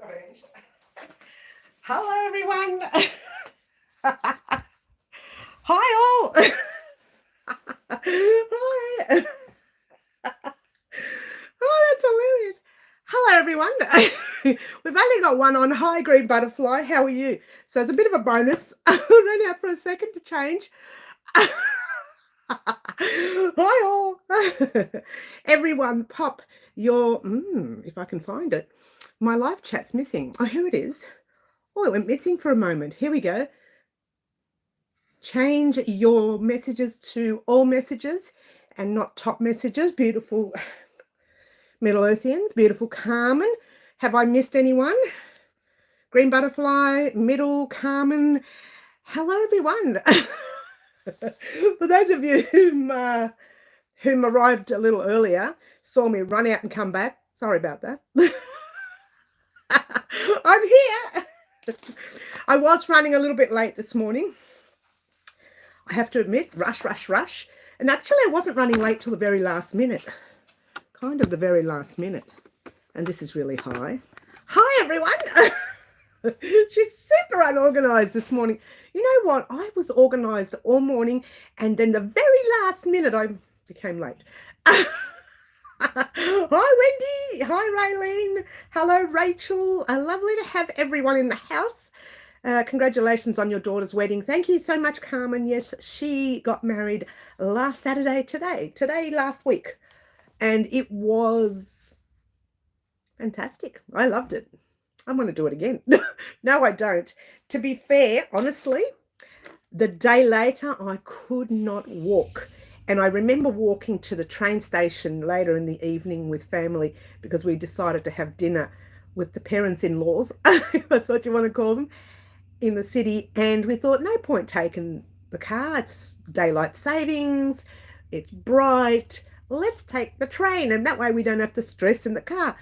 Sorry, hello, everyone. Hi, all. Hi. Oh, that's hilarious. Hello, everyone. We've only got one on. Hi, Green Butterfly. How are you? So it's a bit of a bonus. I ran out for a second to change. Hi, all. Everyone, pop your, if I can find it. My live chat's missing. Oh, here it is. Oh, it went missing for a moment. Here we go. Change your messages to all messages and not top messages. Beautiful Middle Earthians, beautiful Carmen. Have I missed anyone? Green Butterfly, Middle, Carmen. Hello, everyone. For those of you whom arrived a little earlier, saw me run out and come back. Sorry about that. I'm here. I was running a little bit late this morning. I have to admit, rush. And actually, I wasn't running late till the very last minute. Kind of the very last minute. And this is really high. Hi, everyone. She's super unorganised this morning. You know what? I was organised all morning, and then the very last minute, I became late. Hi, Wendy. Hi, Raylene. Hello, Rachel. Lovely to have everyone in the house. Congratulations on your daughter's wedding. Thank you so much, Carmen. Yes, she got married last Saturday, last week. And it was fantastic. I loved it. I'm going to do it again. No, I don't. To be fair, honestly, the day later, I could not walk. And I remember walking to the train station later in the evening with family because we decided to have dinner with the parents-in-laws, if that's what you want to call them, in the city. And we thought, no point taking the car. It's daylight savings. It's bright. Let's take the train. And that way we don't have to stress in the car.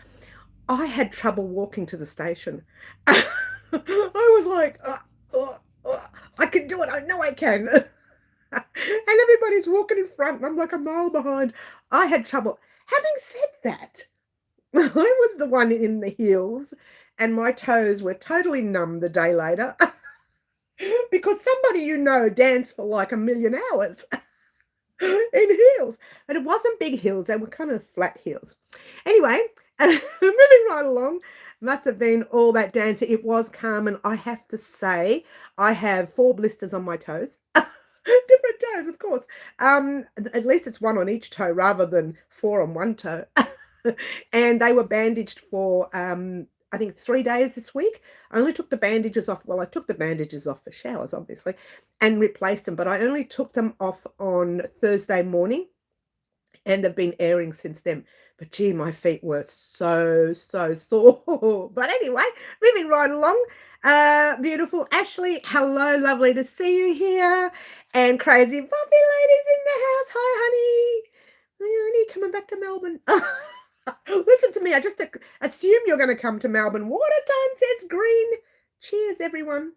I had trouble walking to the station. I was like, I can do it. I know I can. And everybody's walking in front, and I'm like a mile behind. I had trouble. Having said that, I was the one in the heels, and my toes were totally numb the day later because somebody danced for like 1,000,000 hours in heels. And it wasn't big heels, they were kind of flat heels. Anyway, moving right along. Must have been all that dancing. It was Carmen. I have to say, I have 4 blisters on my toes. Different toes, of course. At least it's 1 on each toe rather than 4 on one toe. And they were bandaged for I think 3 days this week. I only took the bandages off. Well, I took the bandages off for showers, obviously, and replaced them. But I only took them off on Thursday morning, and they've been airing since then. But gee, my feet were so sore. But anyway, moving right along. Beautiful Ashley, hello, lovely to see you here. And crazy Bobby ladies in the house. Hi, honey. Coming back to Melbourne. Listen to me. I just assume you're going to come to Melbourne. Water time says green. Cheers, everyone.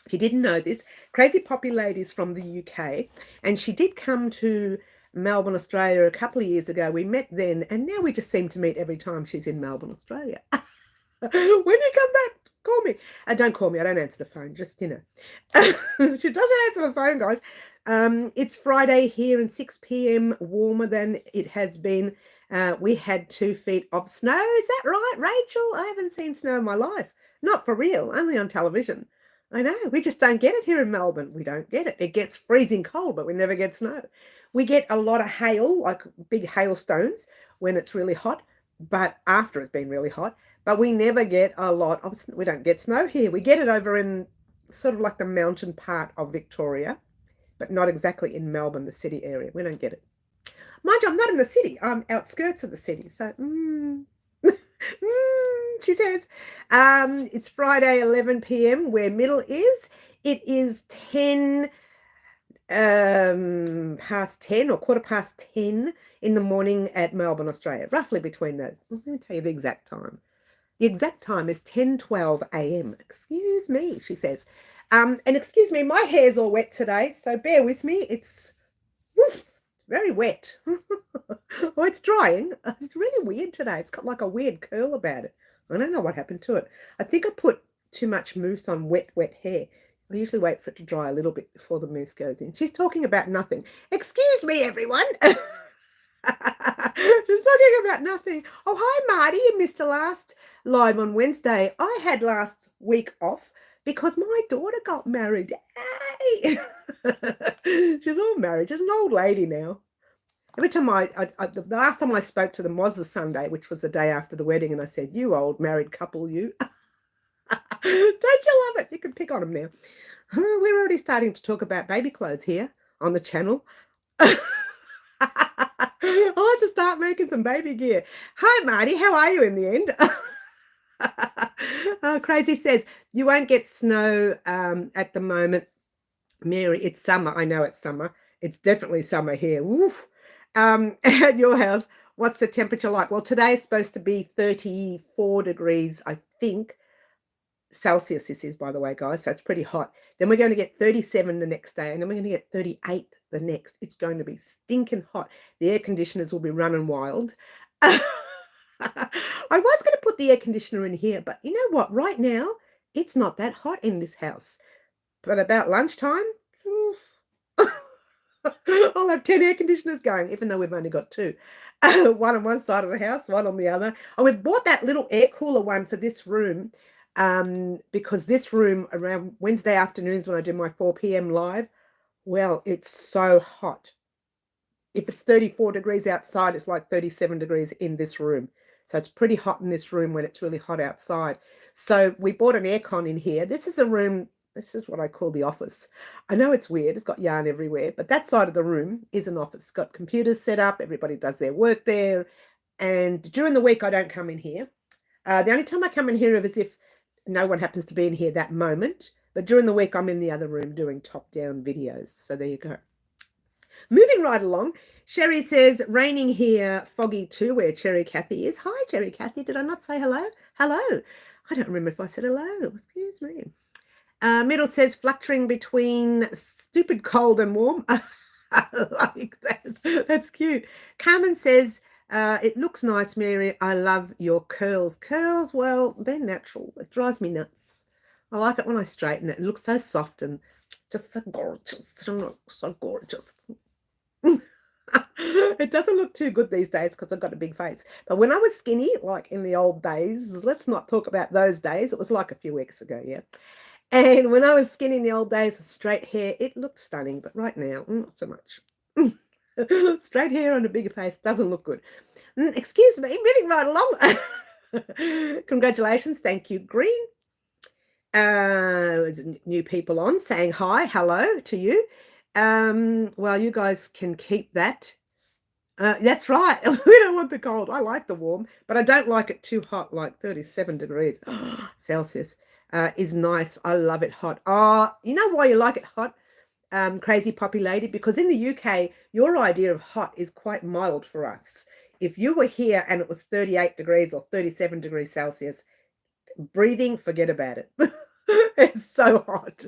If you didn't know this, Crazy Poppy Lady's from the UK, and she did come to Melbourne, Australia a couple of years ago. We met then, and now we just seem to meet every time she's in Melbourne, Australia. When you come back, call me. Don't call me. I don't answer the phone. Just, she doesn't answer the phone, guys. It's Friday here and 6 p.m. warmer than it has been. We had 2 feet of snow. Is that right, Rachel? I haven't seen snow in my life. Not for real, only on television. I know, we just don't get it here in Melbourne. We don't get it. It gets freezing cold, but we never get snow. We get a lot of hail, like big hailstones when it's really hot, but after it's been really hot. But we never get a lot of, we don't get snow here. We get it over in sort of like the mountain part of Victoria, but not exactly in Melbourne, the city area. We don't get it. Mind you, I'm not in the city. I'm outskirts of the city. So, she says, it's Friday, 11 p.m. where Middle is. It is 10 past 10 or 10:15 in the morning at Melbourne, Australia, roughly between those. Let me tell you the exact time. The exact time is 10:12 a.m. Excuse me, she says. And excuse me, my hair's all wet today, so bear with me. It's very wet. Oh, it's drying. It's really weird today. It's got like a weird curl about it. I don't know what happened to it. I think I put too much mousse on wet hair. I usually wait for it to dry a little bit before the mousse goes in. She's talking about nothing. Excuse me, everyone. She's talking about nothing. Oh, hi, Marty. You missed the last live on Wednesday. I had last week off because my daughter got married. Hey! She's all married. She's an old lady now. Every time the last time I spoke to them was the Sunday, which was the day after the wedding, and I said, "You old married couple, you." Don't you love it? You can pick on them now. We're already starting to talk about baby clothes here on the channel. I'll have to start making some baby gear. Hi, Marty. How are you in the end? Crazy says, you won't get snow at the moment. Mary, it's summer. I know it's summer. It's definitely summer here. Woof. At your house, what's the temperature like? Well, today is supposed to be 34 degrees, I think. Celsius this is, by the way, guys, so it's pretty hot. Then we're going to get 37 the next day, and then we're going to get 38 the next. It's going to be stinking hot. The air conditioners will be running wild. I was going to put the air conditioner in here, but you know what? Right now, it's not that hot in this house. But about lunchtime, I'll have 10 air conditioners going, even though we've only got 2. One on one side of the house, one on the other. Oh, we've bought that little air cooler one for this room because this room around Wednesday afternoons when I do my 4 p.m. live, well, it's so hot. If it's 34 degrees outside, it's like 37 degrees in this room. So it's pretty hot in this room when it's really hot outside. So we bought an aircon in here. This is a room. This is what I call the office. I know it's weird. It's got yarn everywhere, but that side of the room is an office. It's got computers set up. Everybody does their work there. And during the week, I don't come in here. The only time I come in here is if no one happens to be in here that moment. But during the week, I'm in the other room doing top-down videos. So there you go. Moving right along, Sherry says, raining here, foggy too, where Cherry Cathy is. Hi, Cherry Cathy. Did I not say hello? Hello. I don't remember if I said hello. Excuse me. Middle says, fluctuating between stupid cold and warm. I like that. That's cute. Carmen says, it looks nice, Mary. I love your curls. Curls, well, they're natural. It drives me nuts. I like it when I straighten it. It looks so soft and just so gorgeous. So gorgeous. It doesn't look too good these days because I've got a big face. But when I was skinny, like in the old days, let's not talk about those days. It was like a few weeks ago, yeah. And when I was skinny in the old days with straight hair, it looked stunning. But right now, not so much. Straight hair on a bigger face doesn't look good. Excuse me, moving right along. Congratulations. Thank you, Green. New people on saying hi, hello to you. Well, you guys can keep that. That's right. We don't want the cold. I like the warm, but I don't like it too hot, like 37 degrees Celsius is nice. I love it hot. You know why you like it hot, Crazy Poppy Lady? Because in the UK, your idea of hot is quite mild for us. If you were here and it was 38 degrees or 37 degrees Celsius, breathing, forget about it. It's so hot.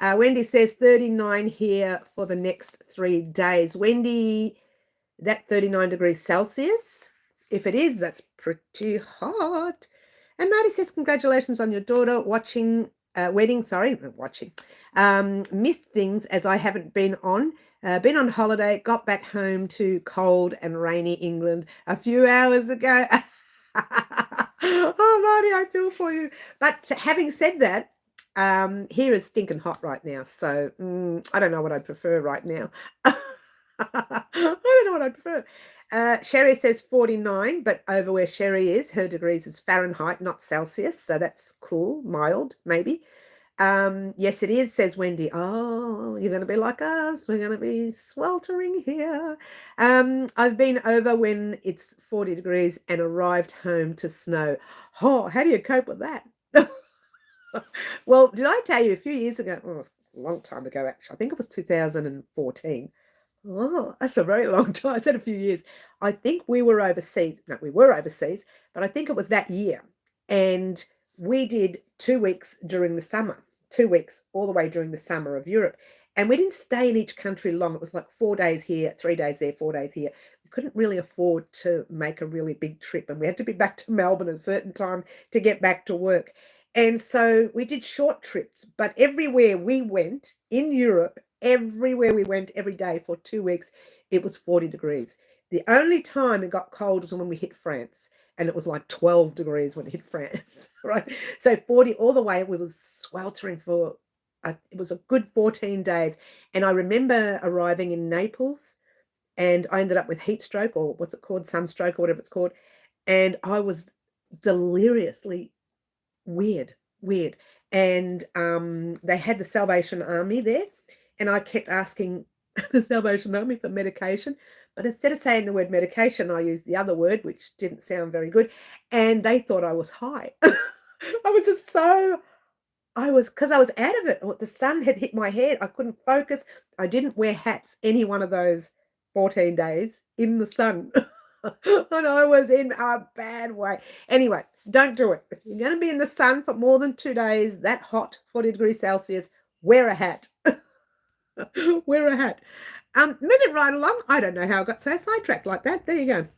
Wendy says 39 here for the next 3 days. Wendy, that 39 degrees Celsius, if it is, that's pretty hot. And Marty says, congratulations on your daughter watching, missed things as I haven't been on. Been on holiday, got back home to cold and rainy England a few hours ago. Oh, Marty, I feel for you. But having said that, here is stinking hot right now. So I don't know what I'd prefer right now. I don't know what I'd prefer. Sherry says 49, but over where Sherry is, her degrees is Fahrenheit, not Celsius. So that's cool, mild, maybe. Yes, it is, says Wendy. Oh, you're going to be like us. We're going to be sweltering here. I've been over when it's 40 degrees and arrived home to snow. Oh, how do you cope with that? Well, did I tell you a few years ago? Oh, it was a long time ago, actually. I think it was 2014. Oh, that's a very long time. I said a few years. I think we were overseas. No, we were overseas, but I think it was that year. And we did 2 weeks during the summer, 2 weeks all the way during the summer of Europe. And we didn't stay in each country long. It was like 4 days here, 3 days there, 4 days here. We couldn't really afford to make a really big trip, and we had to be back to Melbourne at a certain time to get back to work. And so we did short trips, but everywhere we went in Europe, everywhere we went every day for 2 weeks, it was 40 degrees. The only time it got cold was when we hit France, and it was like 12 degrees when it hit France, right? So 40 all the way, we was sweltering for, it was a good 14 days. And I remember arriving in Naples, and I ended up with heat stroke, or what's it called, sunstroke, or whatever it's called. And I was deliriously weird. And they had the Salvation Army there, and I kept asking the Salvation Army for medication, but instead of saying the word medication, I used the other word, which didn't sound very good, and they thought I was high. I was just so, because I was out of it. The sun had hit my head. I couldn't focus. I didn't wear hats any one of those 14 days in the sun. And I was in a bad way. Anyway, don't do it. If you're going to be in the sun for more than 2 days, that hot, 40 degrees Celsius, wear a hat. Wear a hat. Moving right along. I don't know how I got so sidetracked like that. There you go.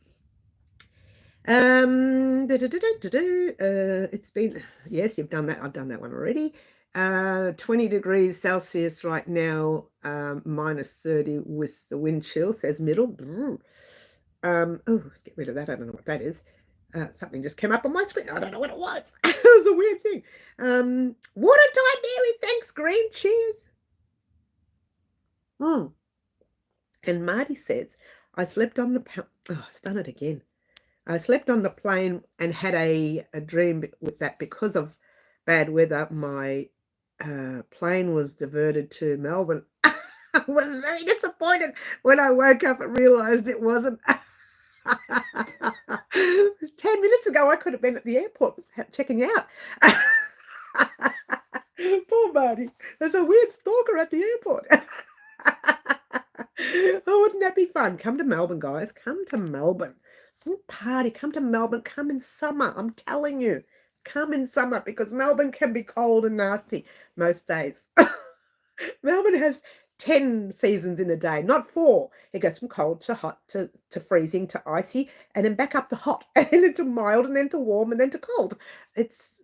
It's been, yes, you've done that. I've done that one already. 20 degrees Celsius right now, minus 30 with the wind chill, says Middle. Oh, let's get rid of that. I don't know what that is. Something just came up on my screen. I don't know what it was. It was a weird thing. Water time, Mary. Thanks, Green. Cheers. And Marty says, I slept on the, it's done it again. I slept on the plane and had a dream with that because of bad weather. My plane was diverted to Melbourne. I was very disappointed when I woke up and realised it wasn't. 10 minutes ago, I could have been at the airport checking out. Poor Marty. There's a weird stalker at the airport. Oh, wouldn't that be fun? Come to Melbourne, guys. Come to Melbourne. Party. Come to Melbourne. Come in summer. I'm telling you. Come in summer, because Melbourne can be cold and nasty most days. Melbourne has 10 seasons in a day, not 4. It goes from cold to hot to freezing to icy, and then back up to hot, and then to mild, and then to warm, and then to cold. It's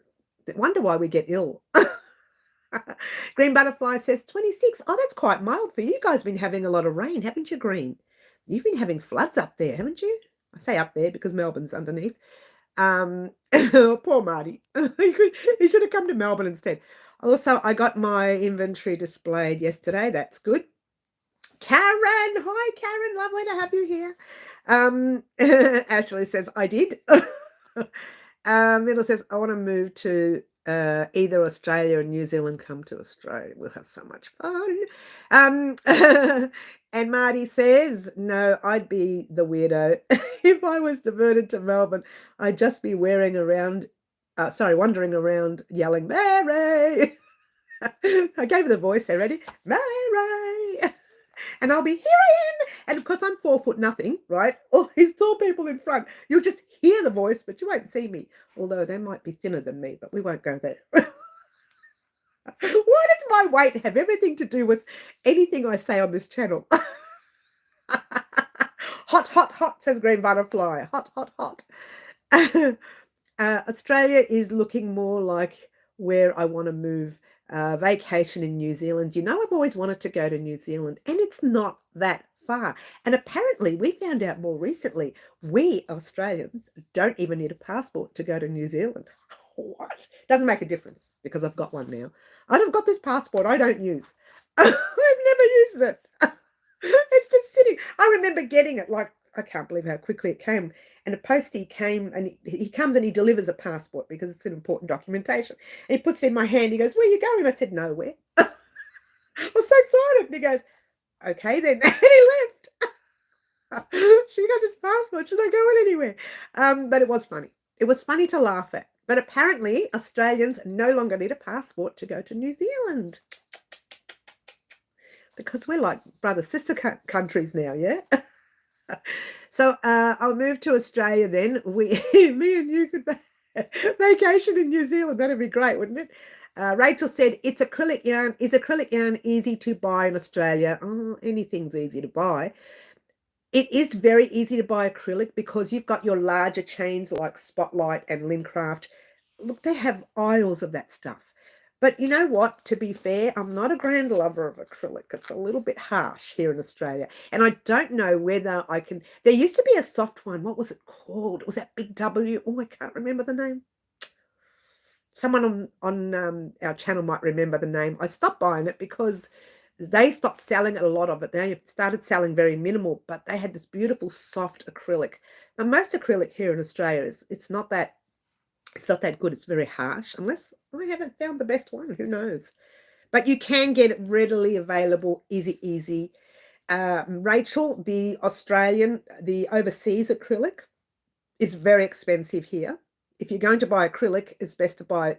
wonder why we get ill. Green Butterfly says 26. Oh, that's quite mild for you. You guys have been having a lot of rain, haven't you, Green? You've been having floods up there, haven't you? I say up there because Melbourne's underneath. Poor Marty. He should have come to Melbourne instead. Also, I got my inventory displayed yesterday. That's good. Karen, hi Karen, lovely to have you here. Ashley says, I did. Middle says, I want to move to either Australia or New Zealand. Come to Australia. We'll have so much fun. And Marty says, no, I'd be the weirdo. If I was diverted to Melbourne, I'd just be wandering around yelling, Mary. I gave her the voice there, ready? Mary. And I'll be, here I am. And because I'm 4 foot nothing, right? All these tall people in front, you'll just hear the voice, but you won't see me. Although they might be thinner than me, but we won't go there. Why does my weight have everything to do with anything I say on this channel? Hot, hot, hot, says Green Butterfly. Hot, hot, hot. Australia is looking more like where I want to move. Vacation in New Zealand. You know, I've always wanted to go to New Zealand, and it's not that far. And apparently, we found out more recently, we Australians don't even need a passport to go to New Zealand. What? Doesn't make a difference because I've got one now. I've got this passport I don't use. I've never used it. It's just sitting. I remember getting it, like, I can't believe how quickly it came. And a postie came, and he comes and he delivers a passport because it's an important documentation. And he puts it in my hand. He goes, where are you going? I said, nowhere. I was so excited. And he goes, okay then. And he left. She got this passport. She's not going anywhere. But it was funny. It was funny to laugh at. But apparently, Australians no longer need a passport to go to New Zealand. Because we're like brother-sister countries now, yeah? So I'll move to Australia then. Me and you could Vacation in New Zealand. That'd be great, wouldn't it? Rachel said, it's acrylic yarn. Is acrylic yarn easy to buy in Australia? Oh, anything's easy to buy. It is very easy to buy acrylic because you've got your larger chains like Spotlight and Lincraft. Look, they have aisles of that stuff. But you know what? To be fair, I'm not a grand lover of acrylic. It's a little bit harsh here in Australia. And I don't know whether I can... There used to be a soft one. What was it called? Was that Big W? Oh, I can't remember the name. Someone on our channel might remember the name. I stopped buying it because they stopped selling a lot of it. They started selling very minimal, but they had this beautiful soft acrylic. And most acrylic here in Australia it's not that good. It's very harsh, unless I haven't found the best one. Who knows? But you can get it readily available, easy. Rachel, the overseas acrylic is very expensive here. If you're going to buy acrylic, it's best to buy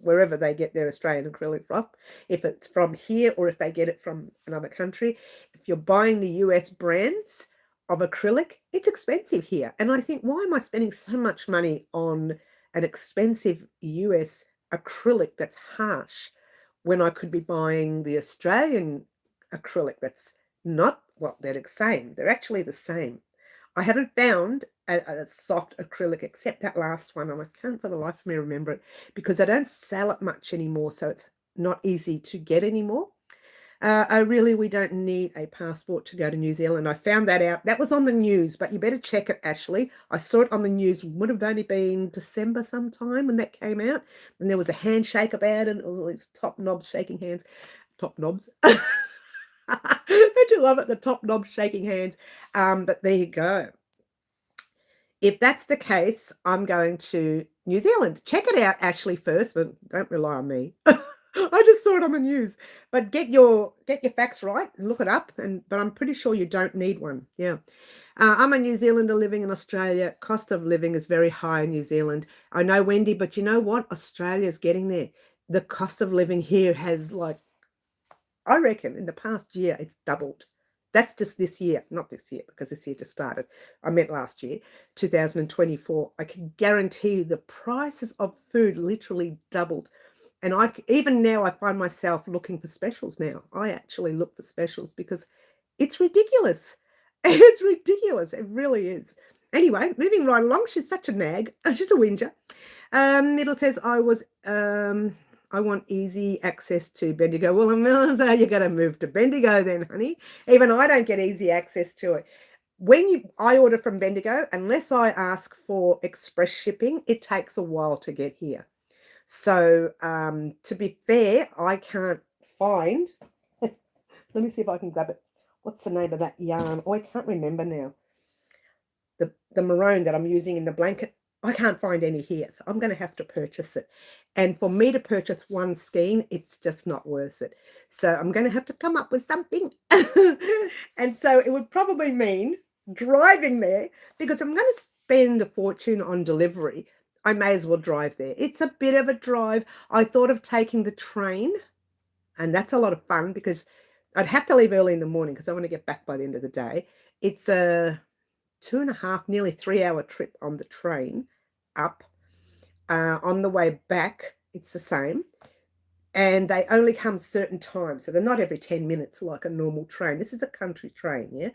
wherever they get their Australian acrylic from, if it's from here or if they get it from another country. If you're buying the US brands of acrylic, it's expensive here. And I think, why am I spending so much money on an expensive US acrylic that's harsh when I could be buying the Australian acrylic that's not, well, they're the same. They're actually the same. I haven't found a soft acrylic except that last one, and I can't for the life of me remember it because I don't sell it much anymore, so it's not easy to get anymore. We don't need a passport to go to New Zealand. I found that out. That was on the news, but you better check it, Ashley. I saw it on the news. Would have only been December sometime when that came out, and there was a handshake about it, and it was all these top knobs shaking hands. Top knobs. Don't you love it? The top knobs shaking hands. But there you go. If that's the case, I'm going to New Zealand. Check it out, Ashley, first, but don't rely on me. I just saw it on the news. But get your facts right and look it up. But I'm pretty sure you don't need one. Yeah. I'm a New Zealander living in Australia. Cost of living is very high in New Zealand. I know, Wendy, but you know what? Australia's getting there. The cost of living here has, like, I reckon in the past year, it's doubled. That's just this year, not this year, because this year just started. I meant last year, 2024. I can guarantee the prices of food literally doubled. And even now I find myself looking for specials now. I actually look for specials because it's ridiculous. It's ridiculous. It really is. Anyway, moving right along. She's such a nag. She's a whinger. Middle says, I want easy access to Bendigo. Well, so you're going to move to Bendigo then, honey. Even I don't get easy access to it. When I order from Bendigo, unless I ask for express shipping, it takes a while to get here. So to be fair, I can't find. Let me see if I can grab it. What's the name of that yarn? Oh, I can't remember now. The maroon that I'm using in the blanket. I can't find any here, so I'm going to have to purchase it. And for me to purchase one skein, it's just not worth it. So I'm going to have to come up with something. And so it would probably mean driving there, because I'm going to spend a fortune on delivery. I may as well drive there. It's a bit of a drive. I thought of taking the train, and that's a lot of fun because I'd have to leave early in the morning because I want to get back by the end of the day. It's a 2.5, nearly 3-hour trip on the train up. On the way back, it's the same. And they only come certain times. So they're not every 10 minutes like a normal train. This is a country train, yeah?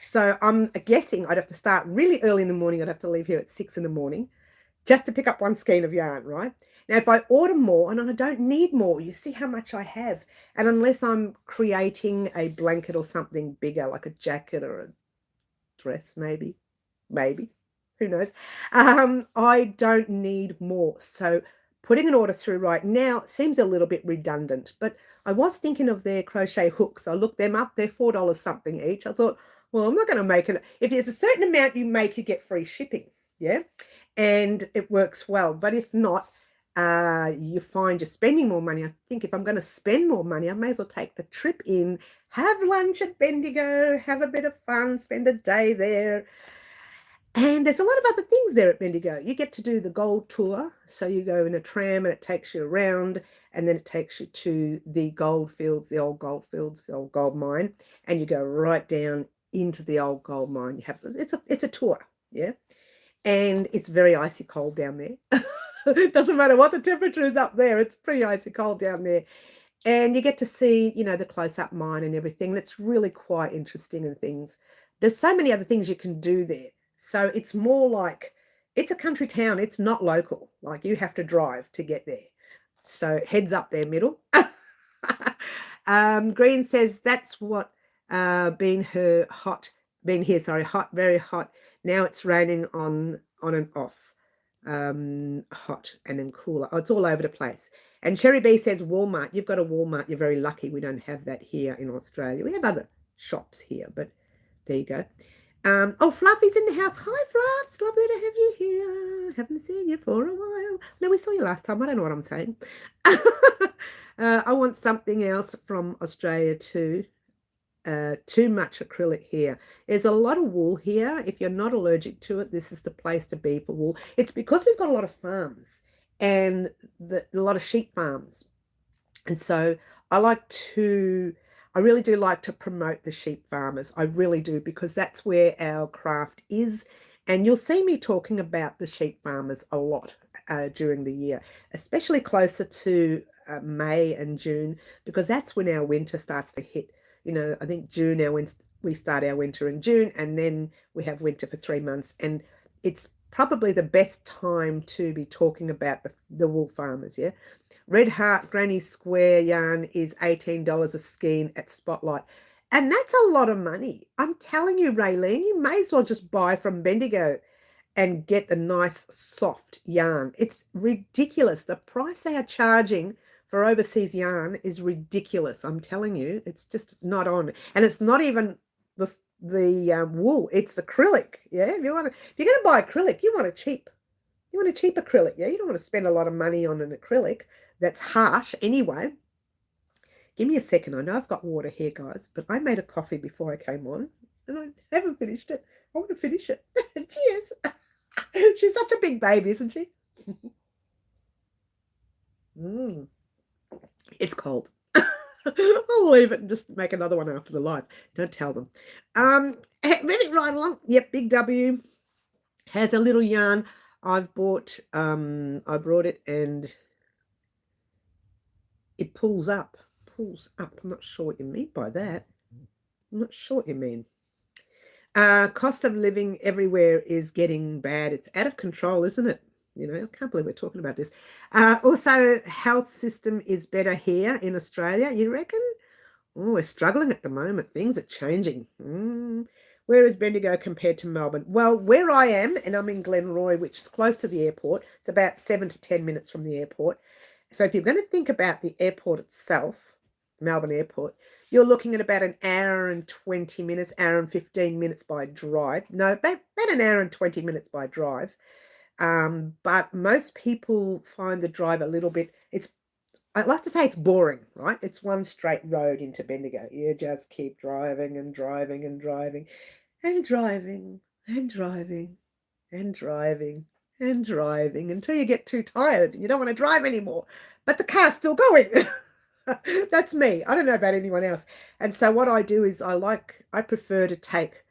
So I'm guessing I'd have to start really early in the morning. I'd have to leave here at 6 in the morning just to pick up one skein of yarn, right? Now, if I order more, and I don't need more, you see how much I have. And unless I'm creating a blanket or something bigger, like a jacket or a dress, maybe, who knows, I don't need more. So putting an order through right now seems a little bit redundant, but I was thinking of their crochet hooks. I looked them up. They're $4 something each. I thought, well, I'm not going to make it. If there's a certain amount you make, you get free shipping, yeah, and it works well. But if not, you find you're spending more money. I think if I'm going to spend more money, I may as well take the trip in, have lunch at Bendigo, have a bit of fun, spend a day there. And there's a lot of other things there at Bendigo. You get to do the gold tour. So you go in a tram and it takes you around, and then it takes you to the gold fields, the old gold fields, the old gold mine, and you go right down into the old gold mine. You have it's a tour, yeah. and it's very icy cold down there. It doesn't matter what the temperature is up there, it's pretty icy cold down there. And you get to see, the close-up mine and everything. That's really quite interesting and things. There's so many other things you can do there. So it's more like, it's a country town. It's not local. Like you have to drive to get there. So heads up there, middle. Green says that's what been here, sorry, hot, very hot. Now it's raining on and off. Hot and then cooler. Oh, it's all over the place. And Sherry B says Walmart. You've got a Walmart. You're very lucky. We don't have that here in Australia. We have other shops here, but there you go. Oh, Fluffy's in the house. Hi, Fluffs. Lovely to have you here. Haven't seen you for a while. No, we saw you last time. I don't know what I'm saying. I want something else from Australia too. Too much acrylic here. There's a lot of wool here. If you're not allergic to it, this is the place to be for wool. It's because we've got a lot of farms and a lot of sheep farms. And so I really do like to promote the sheep farmers. I really do, because that's where our craft is. And you'll see me talking about the sheep farmers a lot during the year, especially closer to May and June, because that's when our winter starts to hit. I think June, we start our winter in June, and then we have winter for 3 months. And it's probably the best time to be talking about the wool farmers, yeah? Red Heart Granny Square yarn is $18 a skein at Spotlight. And that's a lot of money. I'm telling you, Raylene, you may as well just buy from Bendigo and get the nice soft yarn. It's ridiculous. The price they are charging for overseas yarn is ridiculous. I'm telling you, it's just not on. And it's not even the wool, it's acrylic. Yeah, if you're going to buy acrylic, you want a cheap acrylic. Yeah, you don't want to spend a lot of money on an acrylic that's harsh anyway. Give me a second. I know I've got water here, guys, but I made a coffee before I came on and I haven't finished it. I want to finish it. Cheers. She's such a big baby, isn't she? It's cold. I'll leave it and just make another one after the live. Don't tell them. Moving right along. Yep, Big W has a little yarn I've bought. I brought it and it pulls up. I'm not sure what you mean by that. I'm not sure what you mean. Cost of living everywhere is getting bad. It's out of control, isn't it? I can't believe we're talking about this. Also, health system is better here in Australia, you reckon? Oh, we're struggling at the moment. Things are changing. Where is Bendigo compared to Melbourne? Well, where I am, and I'm in Glenroy, which is close to the airport. It's about 7 to 10 minutes from the airport. So if you're going to think about the airport itself, Melbourne Airport, you're looking at about an hour and 20 minutes, hour and 15 minutes by drive. No, about an hour and 20 minutes by drive. But most people find the drive a little bit, I'd like to say it's boring, right? It's one straight road into Bendigo. You just keep driving and driving and driving and driving and driving and driving and driving until you get too tired and you don't want to drive anymore. But the car's still going. That's me. I don't know about anyone else. And so what I do is I prefer to take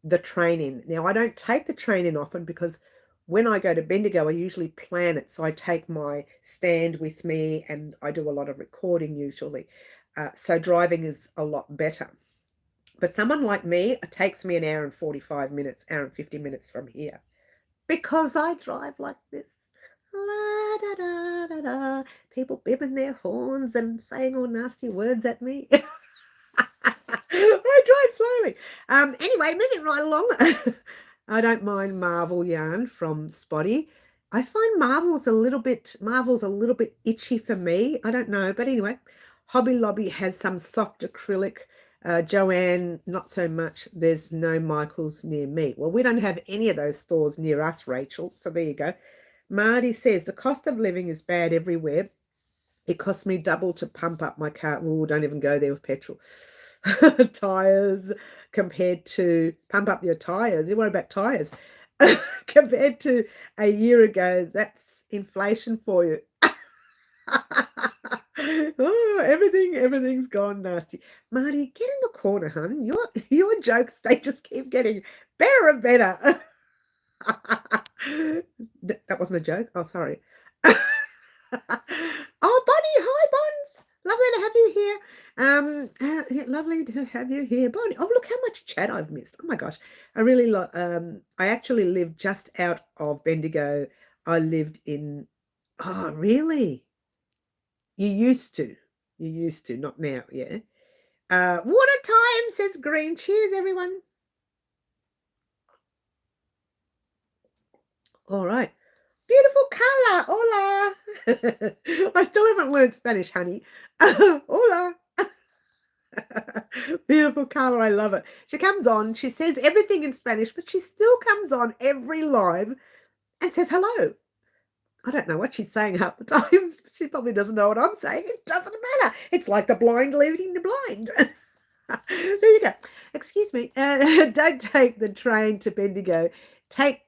the train in. Now, I don't take the train in often because when I go to Bendigo, I usually plan it. So I take my stand with me and I do a lot of recording usually. So driving is a lot better. But someone like me, it takes me an hour and 45 minutes, hour and 50 minutes from here because I drive like this. La, da, da, da, da. People bibbing their horns and saying all nasty words at me. I drive slowly. Anyway, moving right along. I don't mind Marvel yarn from Spotty. I find Marvel's a little bit itchy for me. I don't know, but anyway, Hobby Lobby has some soft acrylic. Joanne, not so much. There's no Michael's near me. Well, we don't have any of those stores near us, Rachel. So there you go. Marty says the cost of living is bad everywhere. It costs me double to pump up my car. Oh, don't even go there with petrol. Tires compared to pump up your tires. You worry about tires compared to a year ago. That's inflation for you. Oh, everything's gone nasty. Marty, get in the corner, hun. Your jokes, they just keep getting better and better. That wasn't a joke. Oh, sorry. Oh, Bonnie, hi, Bonds. Lovely to have you here. Yeah, lovely to have you here, Bonnie. Oh, look how much chat I've missed. Oh my gosh, I really I actually lived just out of Bendigo. I lived in. Oh, really? You used to. You used to, not now. Yeah. Water time, says Green. Cheers, everyone. All right. Beautiful color. Hola. I still haven't learned Spanish, honey. Hola. Beautiful color. I love it. She comes on. She says everything in Spanish, but she still comes on every live and says hello. I don't know what she's saying half the times. She probably doesn't know what I'm saying. It doesn't matter. It's like the blind leading the blind. There you go. Excuse me. Don't take the train to Bendigo. Take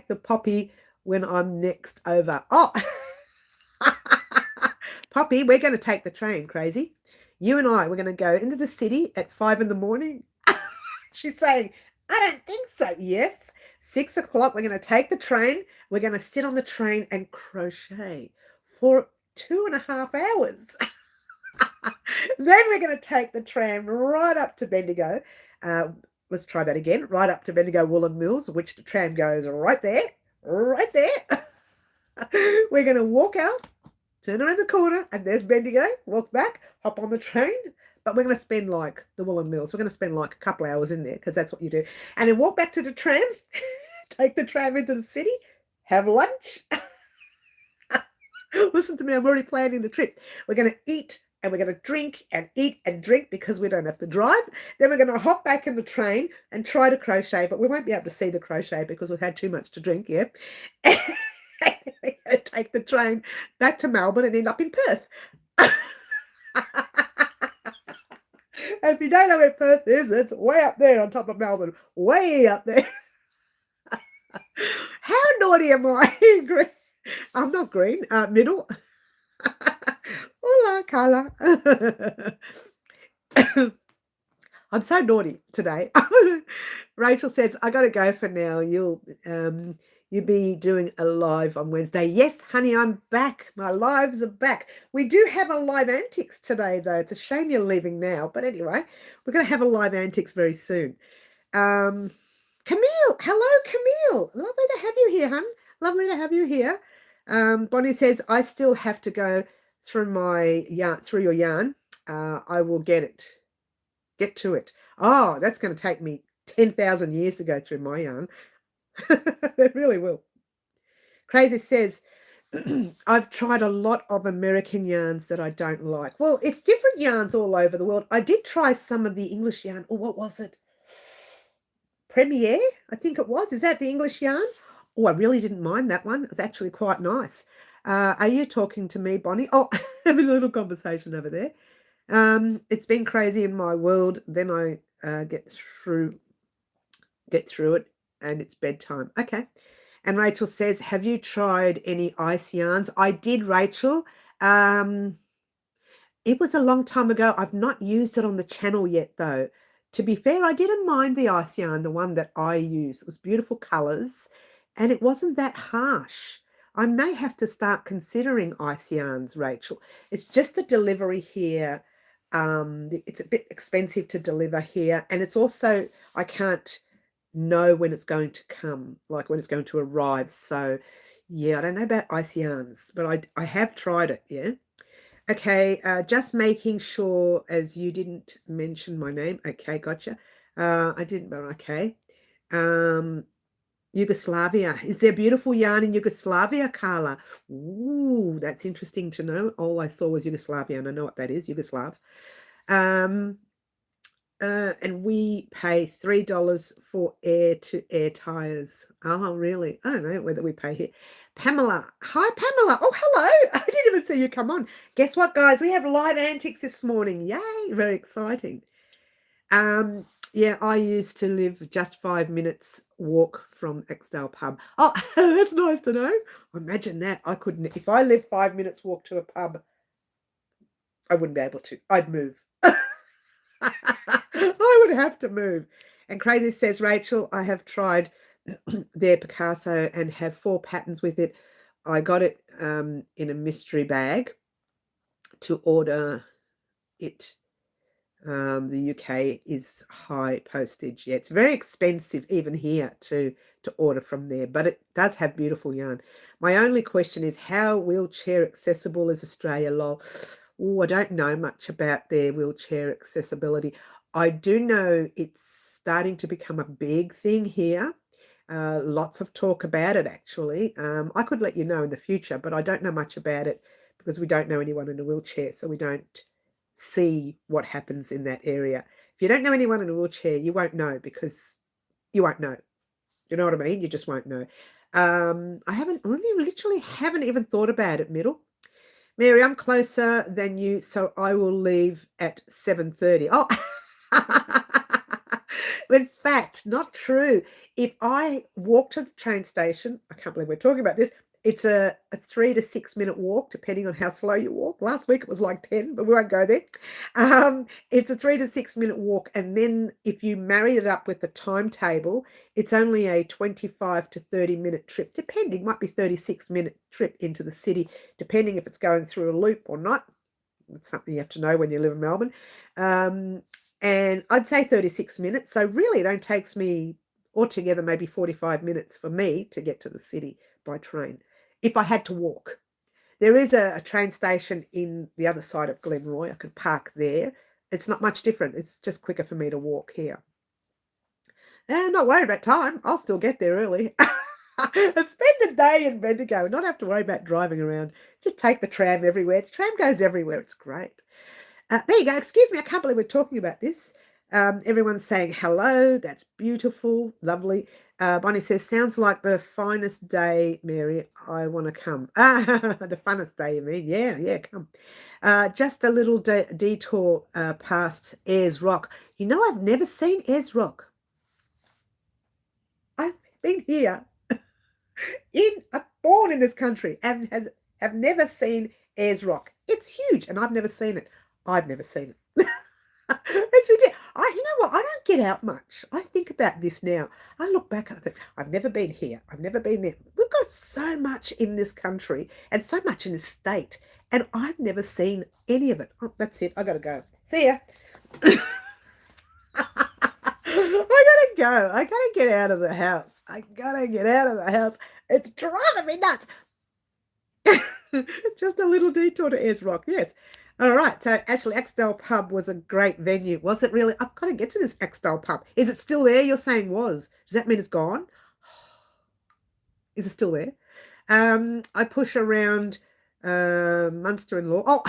the poppy when I'm next over. Oh, Poppy, we're going to take the train, crazy. You and I, we're going to go into the city at 5 in the morning. She's saying, I don't think so. Yes, 6 o'clock, we're going to take the train. We're going to sit on the train and crochet for 2.5 hours. Then we're going to take the tram right up to Bendigo. Let's try that again. Right up to Bendigo Woolen Mills, which the tram goes right there, right there. We're going to walk out, turn around the corner, and there's Bendigo. Walk back, hop on the train. But we're going to spend like the Woolen Mills. We're going to spend like a couple hours in there because that's what you do. And then walk back to the tram, take the tram into the city, have lunch. Listen to me, I'm already planning the trip. We're going to eat and we're going to drink and eat and drink because we don't have to drive. Then we're going to hop back in the train and try to crochet, but we won't be able to see the crochet because we've had too much to drink, yeah? We're going to take the train back to Melbourne and end up in Perth. If you don't know where Perth is, it's way up there on top of Melbourne, way up there. How naughty am I? I'm not green, middle. Hola, Carla. I'm so naughty today. Rachel says, I got to go for now. You'll be doing a live on Wednesday. Yes, honey, I'm back. My lives are back. We do have a live Antics today, though. It's a shame you're leaving now. But anyway, we're going to have a live Antics very soon. Camille. Hello, Camille. Lovely to have you here, hun. Lovely to have you here. Bonnie says, I still have to go through your yarn. I will get to it. Oh, that's going to take me 10,000 years to go through my yarn. It really will. Crazy says, I've tried a lot of American yarns that I don't like. Well, it's different yarns all over the world. I did try some of the English yarn. Oh, what was it? Premiere, I think it was. Is that the English yarn? Oh, I really didn't mind that one. It was actually quite nice. Are you talking to me, Bonnie? Oh, having a little conversation over there. It's been crazy in my world. Then I get through it, and it's bedtime. Okay. And Rachel says, have you tried any ice yarns? I did, Rachel. It was a long time ago. I've not used it on the channel yet, though. To be fair, I didn't mind the ice yarn, the one that I used. It was beautiful colours, and it wasn't that harsh. I may have to start considering ice yarns, Rachel. It's just the delivery here. It's a bit expensive to deliver here, and it's also, I can't know when it's going to come, like when it's going to arrive. So, yeah, I don't know about ice yarns, but I have tried it, yeah. Okay, just making sure, as you didn't mention my name. Okay, gotcha. I didn't, but okay. Yugoslavia. Is there beautiful yarn in Yugoslavia, Carla? Ooh, that's interesting to know. All I saw was Yugoslavia, and I know what that is, Yugoslav. And we pay $3 for air-to-air tires. Oh, really? I don't know whether we pay here. Pamela. Hi, Pamela. Oh, hello. I didn't even see you come on. Guess what, guys? We have live Antics this morning. Yay. Very exciting. Yeah, I used to live just 5 minutes walk from Exdale Pub. Oh, that's nice to know. Imagine that. I couldn't. If I lived 5 minutes walk to a pub, I wouldn't be able to. I'd move. I would have to move. And Crazy says, Rachel, I have tried their Picasso and have 4 patterns with it. I got it in a mystery bag to order it. The UK is high postage. Yeah, it's very expensive even here to order from there, but it does have beautiful yarn. My only question is how wheelchair accessible is Australia, lol. Oh, I don't know much about their wheelchair accessibility. I do know it's starting to become a big thing here. Lots of talk about it, actually. I could let you know in the future, but I don't know much about it because we don't know anyone in a wheelchair, so we don't see what happens in that area. If you don't know anyone in a wheelchair, you won't know because you won't know. You know what I mean? You just won't know. I literally haven't even thought about it, Middle. Mary, I'm closer than you, so I will leave at 7:30. Oh, in fact, not true. If I walk to the train station, I can't believe we're talking about this. It's a 3 to 6 minute walk, depending on how slow you walk. Last week it was like 10, but we won't go there. It's a 3 to 6 minute walk. And then if you marry it up with the timetable, it's only a 25 to 30-minute trip, depending, might be 36-minute trip into the city, depending if it's going through a loop or not. It's something you have to know when you live in Melbourne. And I'd say 36 minutes. So really it only takes me altogether maybe 45 minutes for me to get to the city by train if I had to walk. There is a train station in the other side of Glenroy. I could park there. It's not much different. It's just quicker for me to walk here. And I'm not worried about time. I'll still get there early. And spend the day in Bendigo and not have to worry about driving around. Just take the tram everywhere. The tram goes everywhere. It's great. There you go. Excuse me. I can't believe we're talking about this. Everyone's saying hello. That's beautiful. Lovely. Bonnie says, sounds like the finest day, Mary. I want to come. The funnest day, you mean? Yeah, come. Just a little detour past Ayers Rock. You know, I've never seen Ayers Rock. I've been here. Born in this country and have never seen Ayers Rock. It's huge, and I've never seen it. I've never seen it. It's ridiculous. You know what? I don't get out much. I think about this now. I look back and I think, I've never been here. I've never been there. We've got so much in this country and so much in this state, and I've never seen any of it. Oh, that's it. I got to go. See ya. I gotta go. I gotta get out of the house. I gotta get out of the house. It's driving me nuts. Just a little detour to Ayers Rock. Yes. All right. So actually, Axdale Pub was a great venue. Was it really? I've got to get to this Axdale Pub. Is it still there? You're saying was. Does that mean it's gone? Is it still there? I push around Munster and Law. Oh.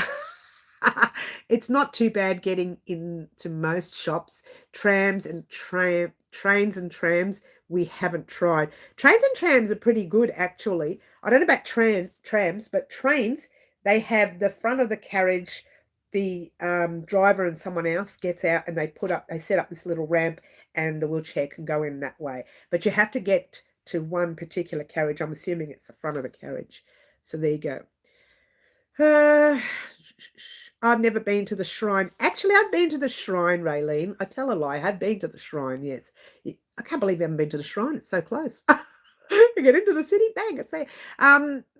It's not too bad getting into most shops. Trains and trams we haven't tried. Trains and trams are pretty good, actually. I don't know about trams, but trains, they have the front of the carriage, the driver and someone else gets out and they set up this little ramp and the wheelchair can go in that way. But you have to get to one particular carriage. I'm assuming it's the front of the carriage. So there you go. I've never been to the shrine. Actually, I've been to the shrine, Raylene. I tell a lie. I have been to the shrine, yes. I can't believe you haven't been to the shrine. It's so close. You get into the city, bang, it's there.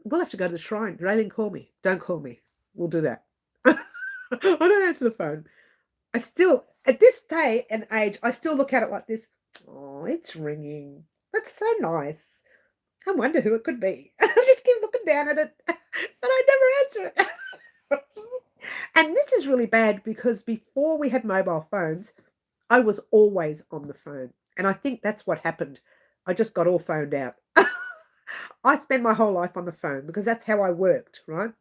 We'll have to go to the shrine. Raylene, call me. Don't call me. We'll do that. I don't answer the phone. I still, at this day and age, I still look at it like this. Oh, it's ringing. That's so nice. I wonder who it could be. I just keep looking down at it, but I never answer it. And this is really bad because before we had mobile phones, I was always on the phone. And I think that's what happened. I just got all phoned out. I spent my whole life on the phone because that's how I worked, right?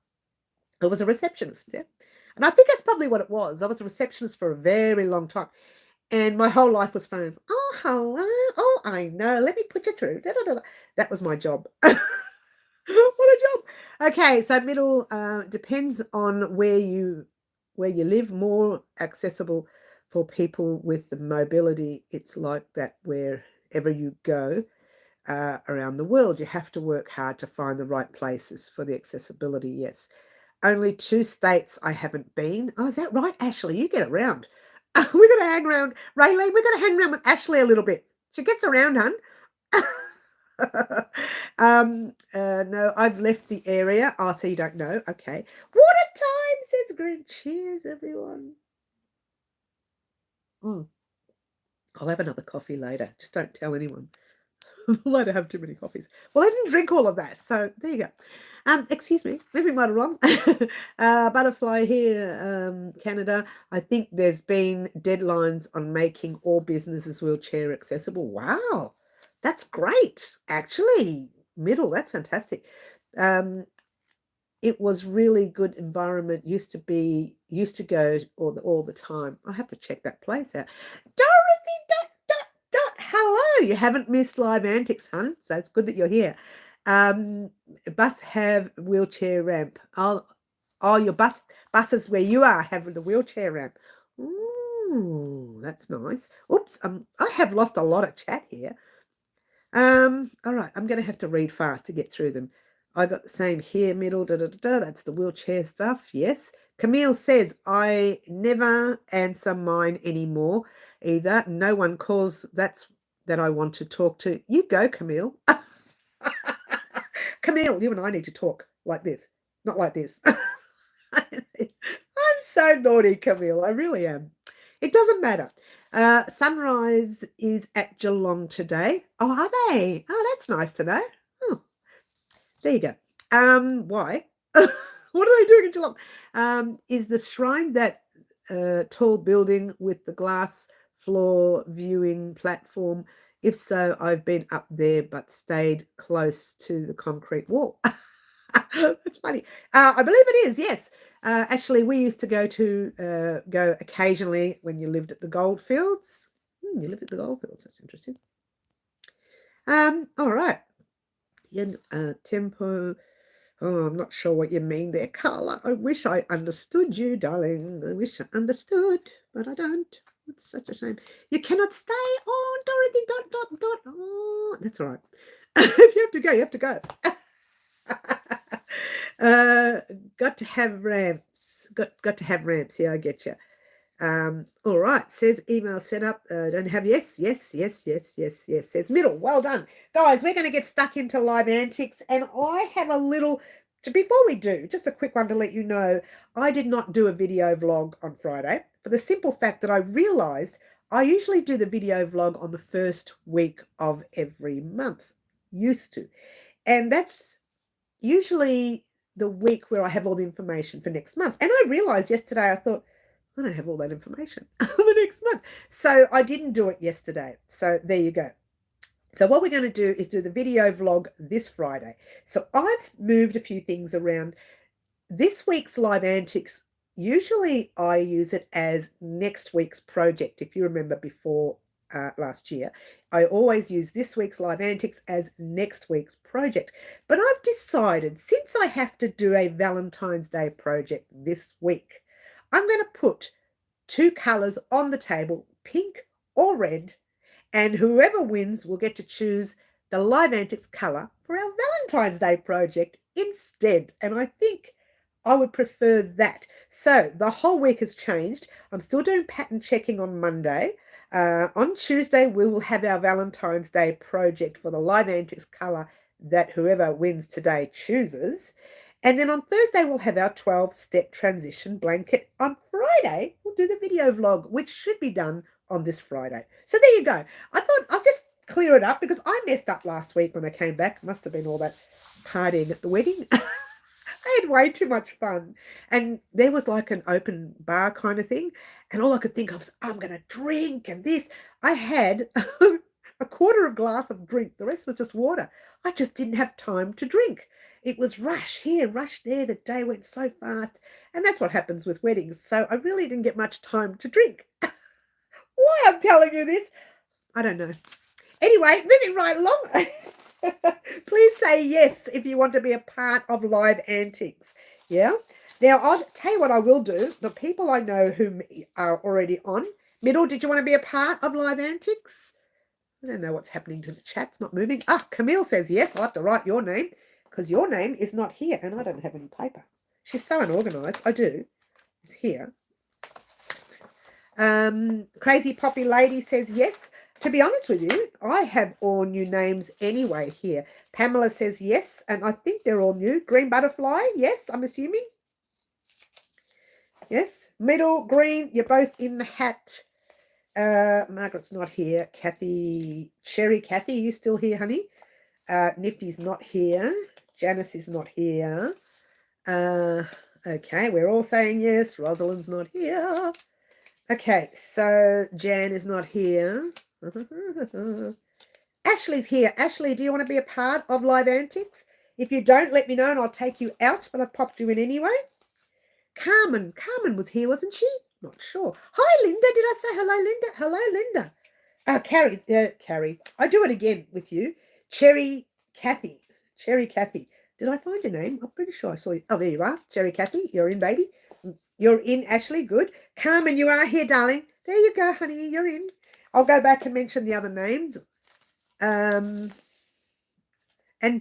I was a receptionist, yeah. And I think that's probably what it was. I was a receptionist for a very long time. And my whole life was phones. Oh, hello. Oh, I know. Let me put you through. Da, da, da. That was my job. What a job. Okay, so middle depends on where you live. More accessible for people with the mobility. It's like that wherever you go around the world. You have to work hard to find the right places for the accessibility, yes. Only 2 states I haven't been. Oh, is that right, Ashley? You get around. We're going to hang around. Raylene, we're going to hang around with Ashley a little bit. She gets around, hun. No, I've left the area. Oh, so you don't know. Okay. Water time, says Green. Cheers, everyone. I'll have another coffee later. Just don't tell anyone. I don't have too many coffees. Well, I didn't drink all of that, so there you go. Excuse me, moving right along. Butterfly here, Canada. I think there's been deadlines on making all businesses wheelchair accessible. Wow, that's great. Actually, middle, that's fantastic. It was really good environment. Used to go all the time. I have to check that place out. Dorothy, hello. You haven't missed live antics, hun. So it's good that you're here. Bus have wheelchair ramp. Oh, your buses where you are have the wheelchair ramp. Ooh, that's nice. Oops, I have lost a lot of chat here. All right, I'm going to have to read fast to get through them. I got the same here, middle, that's the wheelchair stuff, yes. Camille says, I never answer mine anymore either. No one calls that I want to talk to. You go, Camille. Camille, you and I need to talk like this, not like this. I'm so naughty, Camille. I really am. It doesn't matter. Sunrise is at Geelong today. Oh, are they? Oh, that's nice to know. Oh, there you go. Why? What are they doing in Geelong? Is the shrine that tall building with the glass floor viewing platform? If so, I've been up there but stayed close to the concrete wall. That's funny. I believe it is, yes. Actually, we used to go occasionally when you lived at the Goldfields. You lived at the Goldfields. That's interesting. All right. Tempo. Oh, I'm not sure what you mean there, Carla. I wish I understood you, darling. I wish I understood, but I don't. It's such a shame. You cannot stay. Oh, Dorothy, ... Oh, that's all right. If you have to go, you have to go. Got to have ramps. Got to have ramps. Yeah, I get you. All right. Says email set up. Don't have yes. Says middle. Well done, guys. We're going to get stuck into live antics, and I have a little. Before we do, just a quick one to let you know, I did not do a video vlog on Friday for the simple fact that I realized I usually do the video vlog on the first week of every month. Used to, and that's usually the week where I have all the information for next month. And I realized yesterday, I thought, I don't have all that information for the next month. So I didn't do it yesterday. So there you go. So what we're going to do is do the video vlog this Friday. So I've moved a few things around. This week's live antics, usually I use it as next week's project. If you remember before last year, I always use this week's live antics as next week's project. But I've decided, since I have to do a Valentine's Day project this week, I'm going to put two colours on the table, pink or red, and whoever wins will get to choose the live antics colour for our Valentine's Day project instead. And I think I would prefer that. So the whole week has changed. I'm still doing pattern checking on Monday. On Tuesday, we will have our Valentine's Day project for the live antics colour that whoever wins today chooses. And then on Thursday, we'll have our 12-step transition blanket. On Friday, we'll do the video vlog, which should be done on this Friday. So there you go. I thought I'll just clear it up because I messed up last week when I came back. Must have been all that partying at the wedding. I had way too much fun. And there was like an open bar kind of thing. And all I could think of was, I'm going to drink and this. I had a quarter of glass of drink. The rest was just water. I just didn't have time to drink. It was rush here, rush there. The day went so fast. And that's what happens with weddings. So I really didn't get much time to drink. Why I'm telling you this, I don't know. Anyway, moving right along. Please say yes if you want to be a part of live antics. Yeah. Now, I'll tell you what I will do. The people I know who are already on. Middle, did you want to be a part of live antics? I don't know what's happening to the chat. It's not moving. Ah, Camille says yes. I'll have to write your name because your name is not here and I don't have any paper. She's so unorganized. I do. It's here. Crazy Poppy Lady says yes. To be honest with you, I have all new names anyway here. Pamela says yes, and I think they're all new. Green butterfly, yes, I'm assuming. Yes. Middle, green, you're both in the hat. Margaret's not here. Kathy, Sherry, Kathy, are you still here, honey? Nifty's not here. Janice is not here. Okay, we're all saying yes. Rosalind's not here. Okay, so Jan is not here. Ashley's here. Ashley, do you want to be a part of Live Antics? If you don't, let me know and I'll take you out, but I've popped you in anyway. Carmen was here, wasn't she? Not sure. Hi, Linda. Did I say hello, Linda? Hello, Linda. Carrie. I do it again with you. Cherry Kathy. Did I find your name? I'm pretty sure I saw you. Oh, there you are. Cherry Kathy. You're in, baby. You're in, Ashley. Good. Carmen, you are here, darling. There you go, honey. You're in. I'll go back and mention the other names. And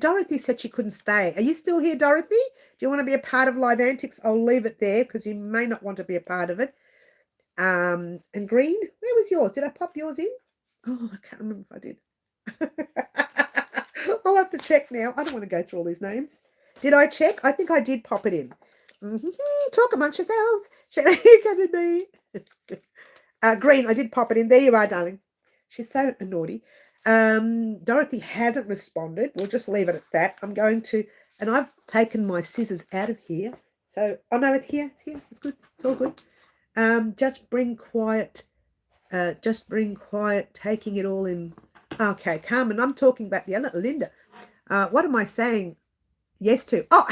Dorothy said she couldn't stay. Are you still here, Dorothy? Do you want to be a part of Live Antics? I'll leave it there because you may not want to be a part of it. And Green, where was yours? Did I pop yours in? Oh, I can't remember if I did. I'll have to check now. I don't want to go through all these names. Did I check? I think I did pop it in. Talk amongst yourselves. Sherry, can it be? Green, I did pop it in. There you are, darling. She's so naughty. Dorothy hasn't responded. We'll just leave it at that. I'm going to, and I've taken my scissors out of here. So, oh no, it's here. It's good. It's all good. Just bring quiet, taking it all in. Okay, Carmen, I'm talking about the other, Linda. What am I saying yes to? Oh,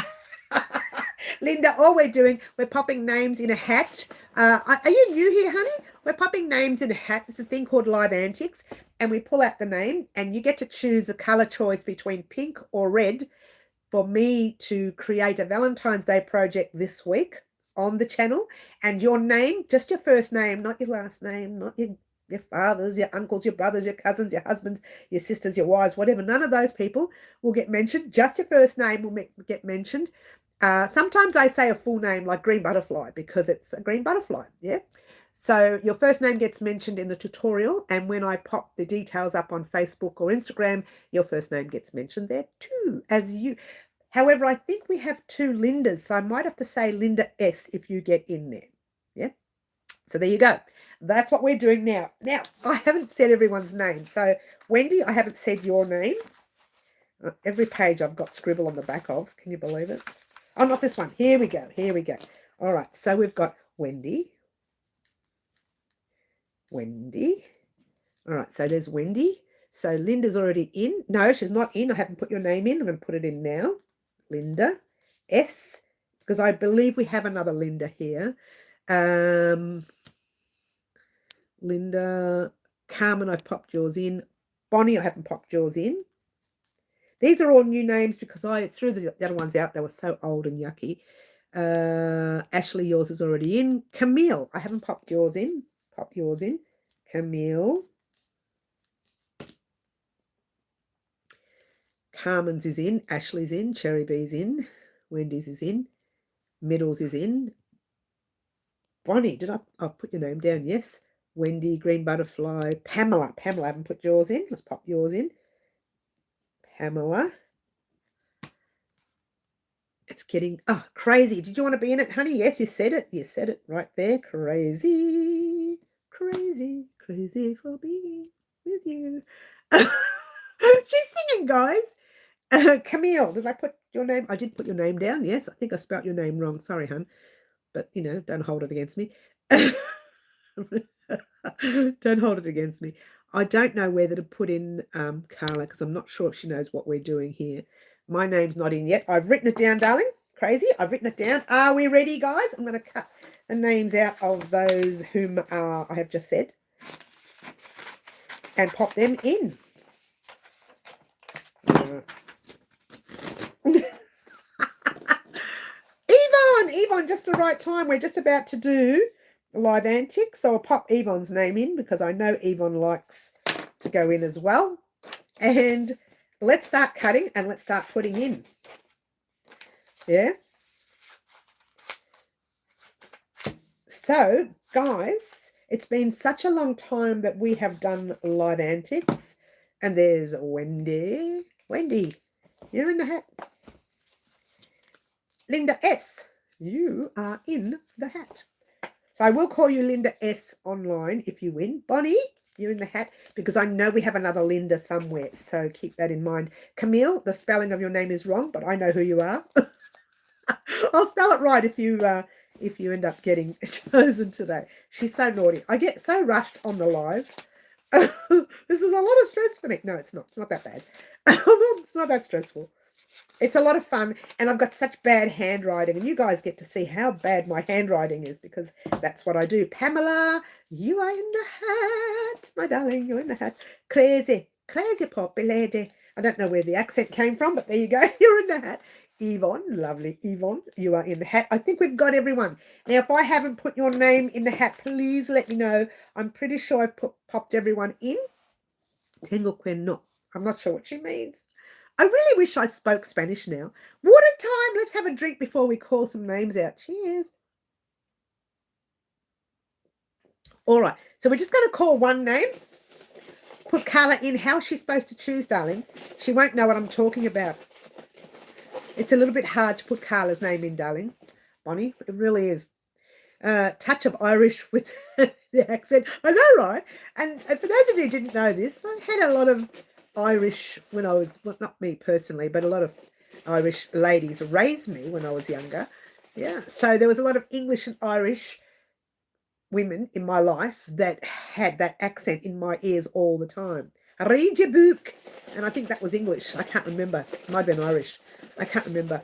Linda, all we're popping names in a hat. Are you new here, honey? We're popping names in a hat. This is a thing called Live Antics, and we pull out the name, and you get to choose a colour choice between pink or red for me to create a Valentine's Day project this week on the channel. And your name, just your first name, not your last name, not your fathers, your uncles, your brothers, your cousins, your husbands, your sisters, your wives, whatever. None of those people will get mentioned. Just your first name will get mentioned. Sometimes I say a full name like Green Butterfly because it's a green butterfly, yeah? So your first name gets mentioned in the tutorial, and when I pop the details up on Facebook or Instagram, your first name gets mentioned there too, as you. However, I think we have 2 Lindas, so I might have to say Linda S if you get in there, yeah? So there you go. That's what we're doing now. Now, I haven't said everyone's name. So, Wendy, I haven't said your name. Every page I've got scribble on the back of. Can you believe it? Oh, not this one. Here we go. All right. So we've got Wendy. All right. So there's Wendy. So Linda's already in. No, she's not in. I haven't put your name in. I'm going to put it in now. Linda. S. Because I believe we have another Linda here. Linda. Carmen, I've popped yours in. Bonnie, I haven't popped yours in. These are all new names because I threw the other ones out. They were so old and yucky. Ashley, yours is already in. Camille, I haven't popped yours in. Pop yours in. Camille. Carmen's is in. Ashley's in. Cherry B's in. Wendy's is in. Middles is in. Bonnie, I've put your name down, yes. Wendy, Green Butterfly. Pamela, I haven't put yours in. Let's pop yours in. Pamela. It's getting, crazy. Did you want to be in it, honey? Yes, you said it. You said it right there. Crazy for being with you. She's singing, guys. Camille, did I put your name? I did put your name down. Yes, I think I spelt your name wrong. Sorry, hun. But, don't hold it against me. Don't hold it against me. I don't know whether to put in Carla because I'm not sure if she knows what we're doing here. My name's not in yet. I've written it down, darling. Crazy. I've written it down. Are we ready, guys? I'm going to cut the names out of those whom I have just said and pop them in. Yvonne, just the right time. We're just about to do Live Antics. So I'll pop Yvonne's name in because I know Yvonne likes to go in as well. And let's start cutting and let's start putting in. Yeah. So, guys, It's been such a long time that we have done live antics. And there's Wendy. Wendy, you're in the hat. Linda S., you are in the hat. So I will call you Linda S. online if you win. Bonnie, you're in the hat because I know we have another Linda somewhere. So keep that in mind. Camille, the spelling of your name is wrong, but I know who you are. I'll spell it right if you end up getting chosen today. She's so naughty. I get so rushed on the live. This is a lot of stress for me. No, it's not. It's not that bad. It's not that stressful. It's a lot of fun, and I've got such bad handwriting, and you guys get to see how bad my handwriting is because that's what I do. Pamela, you are in the hat. My darling, you're in the hat. Crazy, crazy poppy lady. I don't know where the accent came from, but there you go. You're in the hat. Yvonne, lovely Yvonne, you are in the hat. I think we've got everyone. Now, if I haven't put your name in the hat, please let me know. I'm pretty sure I've popped everyone in. Tengo que no. I'm not sure what she means. I really wish I spoke Spanish now. Water time. Let's have a drink before we call some names out. Cheers. All right. So we're just going to call one name. Put Carla in. How is she supposed to choose, darling? She won't know what I'm talking about. It's a little bit hard to put Carla's name in, darling. Bonnie, it really is. Touch of Irish with the accent. I know, right? And for those of you who didn't know this, I had a lot of Irish when I was, well, not me personally, but a lot of Irish ladies raised me when I was younger. Yeah, so there was a lot of English and Irish women in my life that had that accent in my ears all the time. Read your book. And I think that was English. I can't remember. It might have been Irish. I can't remember.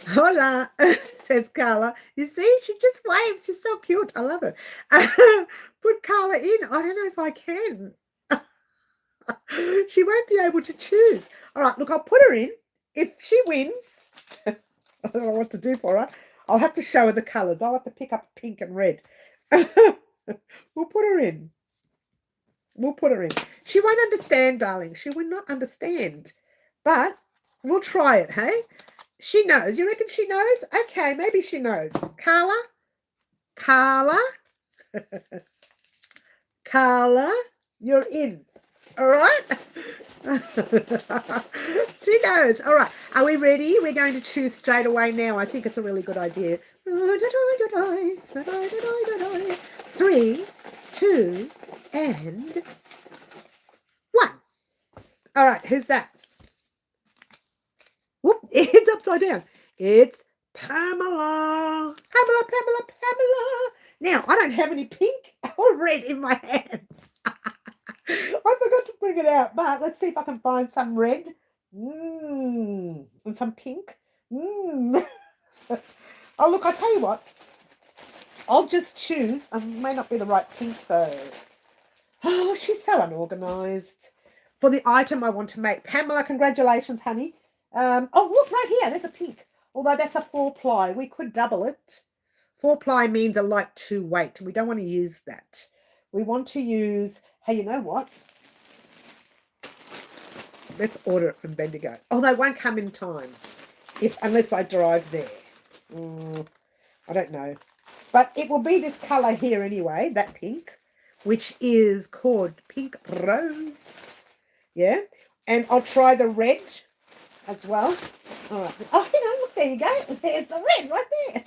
Hola, says Carla. You see, she just waves. She's so cute. I love her. Put Carla in. I don't know if I can. She won't be able to choose. All right, look, I'll put her in. If she wins, I don't know what to do for her. I'll have to show her the colours. I'll have to pick up pink and red. We'll put her in. We'll put her in. She won't understand, darling. She will not understand. But we'll try it, hey? She knows. You reckon she knows? Okay, maybe she knows. Carla? Carla? Carla, you're in. All right? She knows. All right. Are we ready? We're going to choose straight away now. I think it's a really good idea. 3, 2, and 1. All right. Who's that? Whoop. It's upside down. It's Pamela. Pamela, Pamela, Pamela. Now, I don't have any pink or red in my hands. I forgot to bring it out, but let's see if I can find some red. And some pink. Oh, look, I'll tell you what. I'll just choose. It may not be the right pink, though. Oh, she's so unorganized. For the item I want to make. Pamela, congratulations, honey. Oh, look, right here. There's a pink. Although that's a 4-ply. We could double it. 4-ply means a light 2 weight. We don't want to use that. We want to use... Hey, you know what? Let's order it from Bendigo. Although it won't come in time unless I drive there. I don't know. But it will be this colour here anyway, that pink, which is called Pink Rose. Yeah? And I'll try the red as well. All right. Oh, look, there you go. There's the red right there.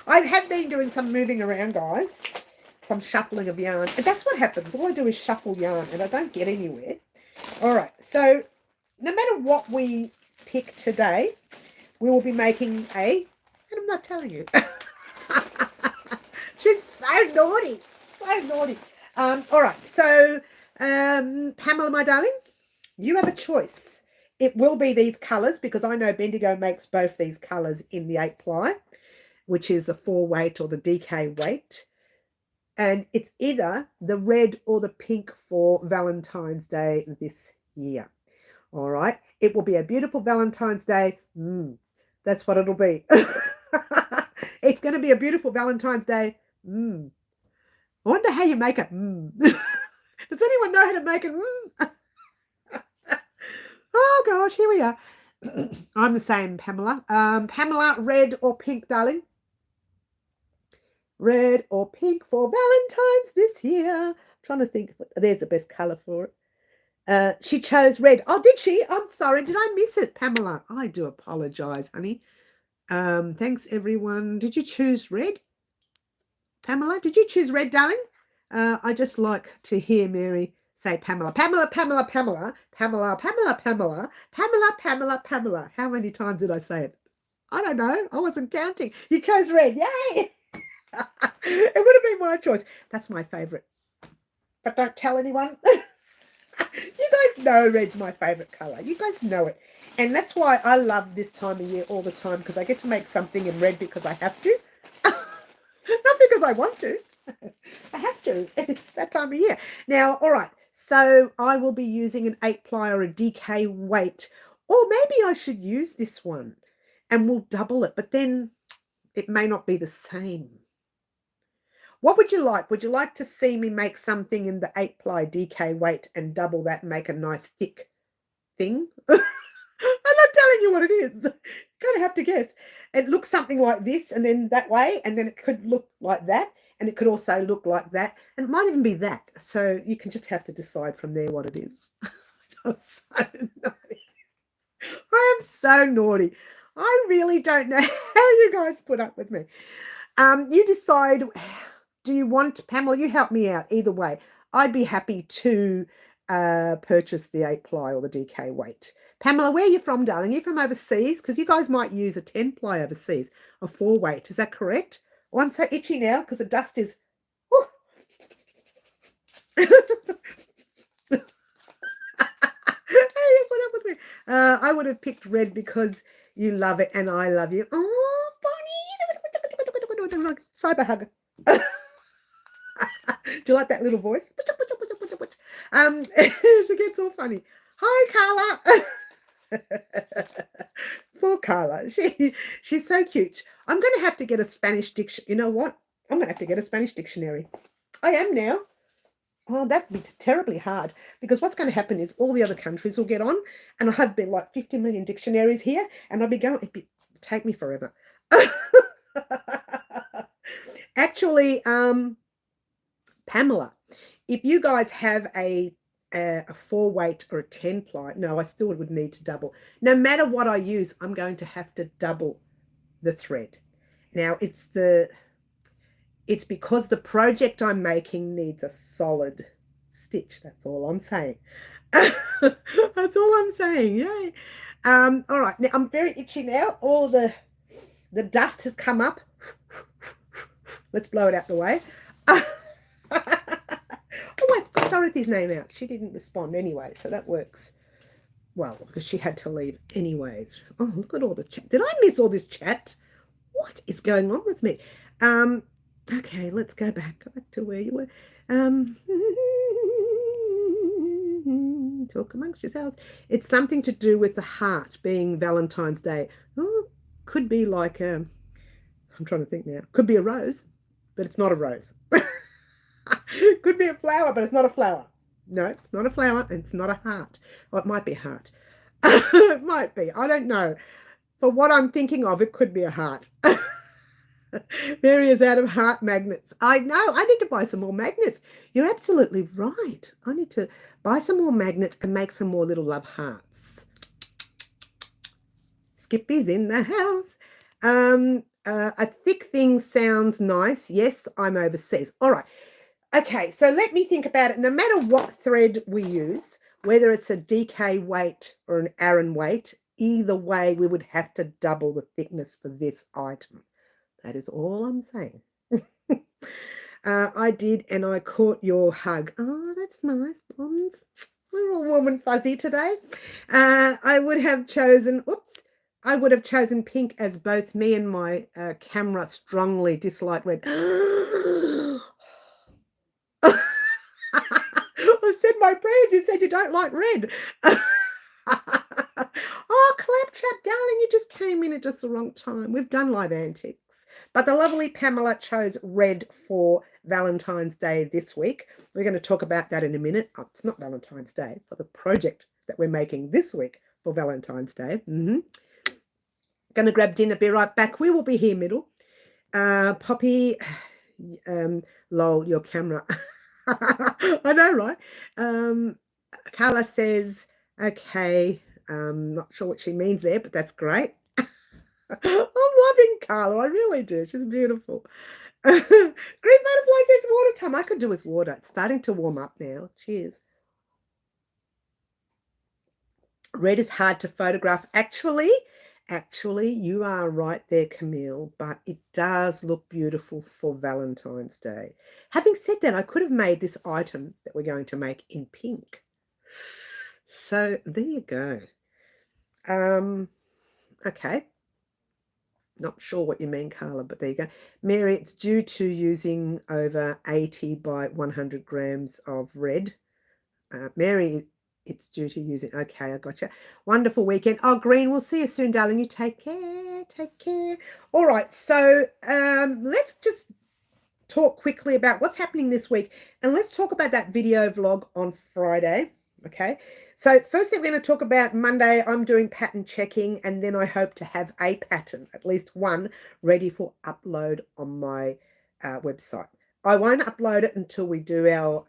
I have been doing some moving around, guys. Some shuffling of yarn. And that's what happens. All I do is shuffle yarn and I don't get anywhere. All right. So no matter what we pick today, we will be making and I'm not telling you. She's so naughty. So naughty. All right. So Pamela, my darling, you have a choice. It will be these colours because I know Bendigo makes both these colours in the 8-ply, which is the 4 weight or the DK weight. And it's either the red or the pink for Valentine's Day this year. All right. It will be a beautiful Valentine's Day. That's what it'll be. It's going to be a beautiful Valentine's Day. I wonder how you make it. Does anyone know how to make it? Oh, gosh. Here we are. I'm the same, Pamela. Pamela, red or pink, darling? red or pink for Valentine's this year. I'm trying to think. There's the best colour for it. She chose red. Oh, did she? I'm sorry. Did I miss it, Pamela? I do apologise, honey. Thanks, everyone. Did you choose red? Pamela, did you choose red, darling? I just like to hear Mary say Pamela. Pamela, Pamela, Pamela, Pamela, Pamela, Pamela, Pamela, Pamela, Pamela. How many times did I say it? I don't know. I wasn't counting. You chose red. Yay! It would have been my choice. That's my favourite. But don't tell anyone. You guys know red's my favourite colour. You guys know it. And that's why I love this time of year all the time, because I get to make something in red because I have to. Not because I want to. I have to. It's that time of year. Now, all right. So I will be using an 8-ply or a DK weight. Or maybe I should use this one and we'll double it. But then it may not be the same. What would you like? Would you like to see me make something in the 8-ply DK weight and double that and make a nice thick thing? I'm not telling you what it is. You kind of have to guess. It looks something like this and then that way, and then it could look like that, and it could also look like that, and it might even be that. So you can just have to decide from there what it is. I'm so naughty. I am so naughty. I really don't know how you guys put up with me. You decide. Do you want, Pamela, you help me out either way. I'd be happy to purchase the 8-ply or the DK weight. Pamela, where are you from, darling? Are you from overseas? Because you guys might use a 10-ply overseas, a 4-weight. Is that correct? Oh, I'm so itchy now because the dust is... I would have picked red because you love it and I love you. Oh, Bonnie. Cyber hug. Do you like that little voice? She gets all funny. Hi, Carla. Poor Carla. She's so cute. I'm going to have to get a Spanish dictionary. You know what? I'm going to have to get a Spanish dictionary. I am now. Oh, that'd be terribly hard, because what's going to happen is all the other countries will get on, and I'll have been like 50 million dictionaries here, and I'll be going, it'd take me forever. Actually, Pamela, if you guys have a 4-weight or a 10-ply, no, I still would need to double. No matter what I use, I'm going to have to double the thread. Now, it's because the project I'm making needs a solid stitch. That's all I'm saying. That's all I'm saying. Yay. All right. Now, I'm very itchy now. All the dust has come up. Let's blow it out the way. Oh, I've got Dorothy's name out. She didn't respond anyway, so that works well, because she had to leave anyways. Oh, look at all the chat. Did I miss all this chat? What is going on with me? Okay, let's go back to where you were. Talk amongst yourselves. It's something to do with the heart being Valentine's Day. Oh, could be like I'm trying to think now. Could be a rose, but it's not a rose. Could be a flower, but it's not a flower. No, it's not a flower. It's not a heart. Well, it might be a heart. It might be. I don't know. For what I'm thinking of, it could be a heart. Mary is out of heart magnets. I know. I need to buy some more magnets. You're absolutely right. I need to buy some more magnets and make some more little love hearts. Skippy's in the house. A thick thing sounds nice. Yes, I'm overseas. All right. Okay, so let me think about it. No matter what thread we use, whether it's a DK weight or an Aran weight, either way, we would have to double the thickness for this item. That is all I'm saying. I did, and I caught your hug. Oh, that's nice, Bonds. We're all warm and fuzzy today. I would have chosen, pink, as both me and my camera strongly dislike red. I said my prayers. You said you don't like red. Oh, Claptrap, darling, you just came in at just the wrong time. We've done live antics. But the lovely Pamela chose red for Valentine's Day this week. We're going to talk about that in a minute. Oh, it's not Valentine's Day, for the project that we're making this week for Valentine's Day. Going to grab dinner, be right back. We will be here, middle. Poppy, Lol, your camera. I know, right? Carla says, okay, not sure what she means there, but that's great. I'm loving Carla. I really do. She's beautiful. Green butterfly says water time. I could do with water. It's starting to warm up now. Cheers. Red is hard to photograph. Actually, you are right there, Camille, but it does look beautiful for Valentine's Day. Having said that, I could have made this item that we're going to make in pink. So there you go. Okay. Not sure what you mean, Carla, but there you go. Mary, it's due to using over 80 by 100 grams of red. Mary, it's due to using. Okay, I got you. Wonderful weekend. Oh, Green, we'll see you soon, darling. You take care. Take care. All right, so let's just talk quickly about what's happening this week, and let's talk about that video vlog on Friday. Okay, so first thing we're going to talk about Monday, I'm doing pattern checking, and then I hope to have a pattern, at least one, ready for upload on my website. I won't upload it until we do our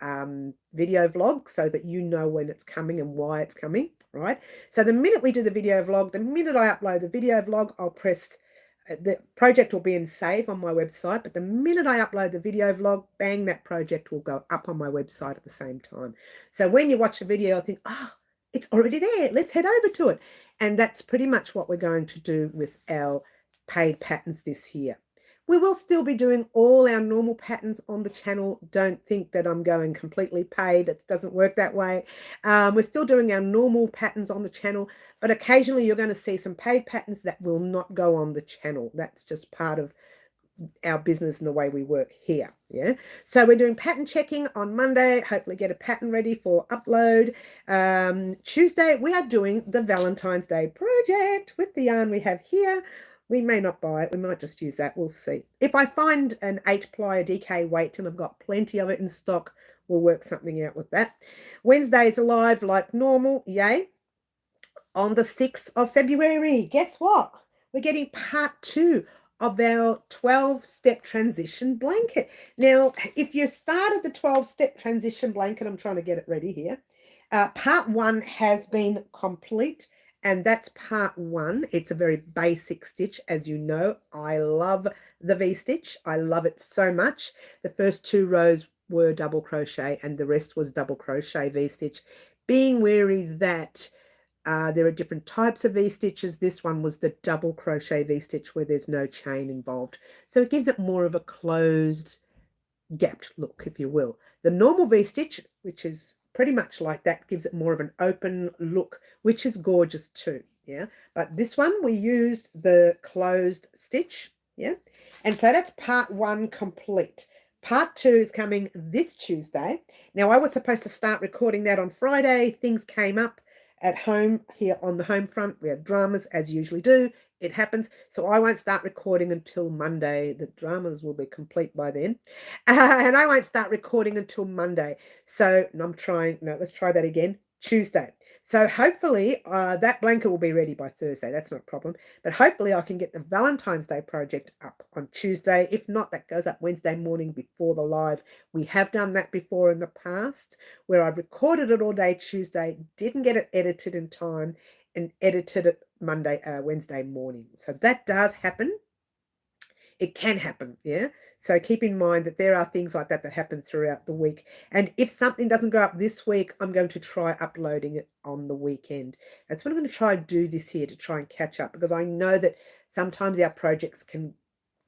video vlog so that you know when it's coming and why it's coming, right? So the minute we do the video vlog, the minute I upload the video vlog, I'll press the project will be in save on my website, but the minute I upload the video vlog, bang, that project will go up on my website at the same time. So when you watch the video, I think, oh, it's already there. Let's head over to it. And that's pretty much what we're going to do with our paid patterns this year. We will still be doing all our normal patterns on the channel. Don't think that I'm going completely paid. It doesn't work that way. We're still doing our normal patterns on the channel, but occasionally you're going to see some paid patterns that will not go on the channel. That's just part of our business and the way we work here. Yeah. So we're doing pattern checking on Monday. Hopefully get a pattern ready for upload. Tuesday, we are doing the Valentine's Day project with the yarn we have here. We may not buy it. We might just use that. We'll see. If I find an 8-ply DK weight and I've got plenty of it in stock, we'll work something out with that. Wednesday's alive like normal. Yay. On the 6th of February, guess what? We're getting part 2 of our 12-step transition blanket. Now, if you started the 12-step transition blanket, I'm trying to get it ready here. Part 1 has been complete. And that's part 1. It's a very basic stitch. As you know, I love the V-stitch. I love it so much. The first 2 rows were double crochet and the rest was double crochet V-stitch. Being wary that there are different types of V-stitches. This one was the double crochet V-stitch where there's no chain involved. So it gives it more of a closed, gapped look, if you will. The normal V-stitch, which is pretty much like that, gives it more of an open look, which is gorgeous too. Yeah, but this one we used the closed stitch. Yeah, and so that's part 1 complete. Part 2 is coming this Tuesday. Now, I was supposed to start recording that on Friday. Things came up at home here on the home front. We had dramas, as you usually do. It happens. So I won't start recording until Monday. The dramas will be complete by then. And I won't start recording until Monday. So let's try that again. Tuesday. So hopefully that blanket will be ready by Thursday. That's not a problem. But hopefully I can get the Valentine's Day project up on Tuesday. If not, that goes up Wednesday morning before the live. We have done that before in the past where I've recorded it all day Tuesday, didn't get it edited in time, and edited it Wednesday morning. So that does happen. It can happen, yeah? So keep in mind that there are things like that that happen throughout the week. And if something doesn't go up this week, I'm going to try uploading it on the weekend. That's what I'm going to try and do this year to try and catch up, because I know that sometimes our projects can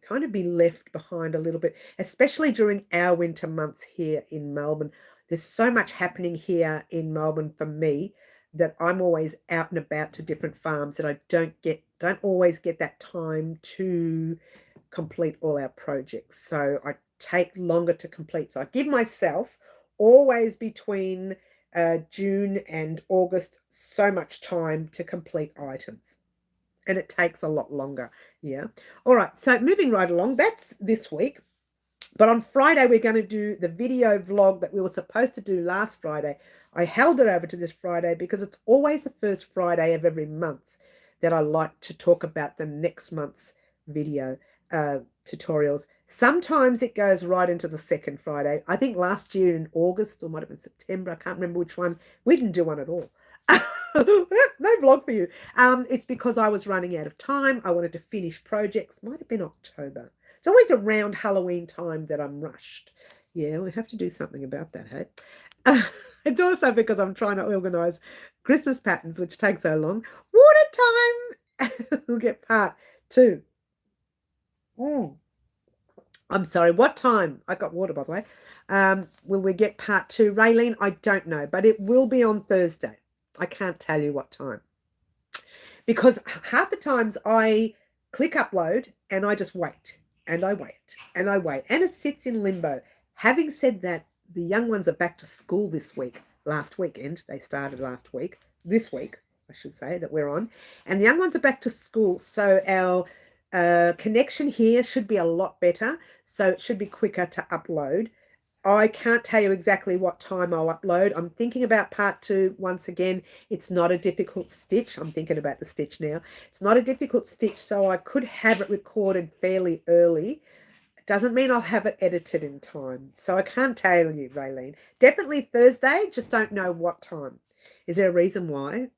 kind of be left behind a little bit, especially during our winter months here in Melbourne. There's so much happening here in Melbourne for me that I'm always out and about to different farms that I don't always get that time to complete all our projects. So I take longer to complete. So I give myself always between June and August so much time to complete items. And it takes a lot longer. Yeah. All right. So moving right along, that's this week. But on Friday, we're going to do the video vlog that we were supposed to do last Friday. I held it over to this Friday because it's always the first Friday of every month that I like to talk about the next month's video. tutorials. Sometimes it goes right into the second Friday. I think last year in August, or might have been September, I can't remember which one, we didn't do one at all. No vlog for you. It's because I was running out of time. I wanted to finish projects. Might have been October. It's always around Halloween time that I'm rushed. Yeah, we have to do something about that, hey? It's also because I'm trying to organise Christmas patterns, which takes so long. Water time! We'll get part 2. I'm sorry, what time? I got water, by the way. Will we get part 2? Raylene, I don't know, but it will be on Thursday. I can't tell you what time. Because half the times I click upload and I just wait and I wait and I wait and it sits in limbo. Having said that, the young ones are back to school this week. Last weekend, they started last week. This week, I should say, that we're on. And the young ones are back to school. So our connection here should be a lot better. So it should be quicker to upload. I can't tell you exactly what time I'll upload. I'm thinking about part 2 once again. It's not a difficult stitch. I'm thinking about the stitch now. It's not a difficult stitch, so I could have it recorded fairly early. It doesn't mean I'll have it edited in time. So I can't tell you, Raylene. Definitely Thursday, just don't know what time. Is there a reason why?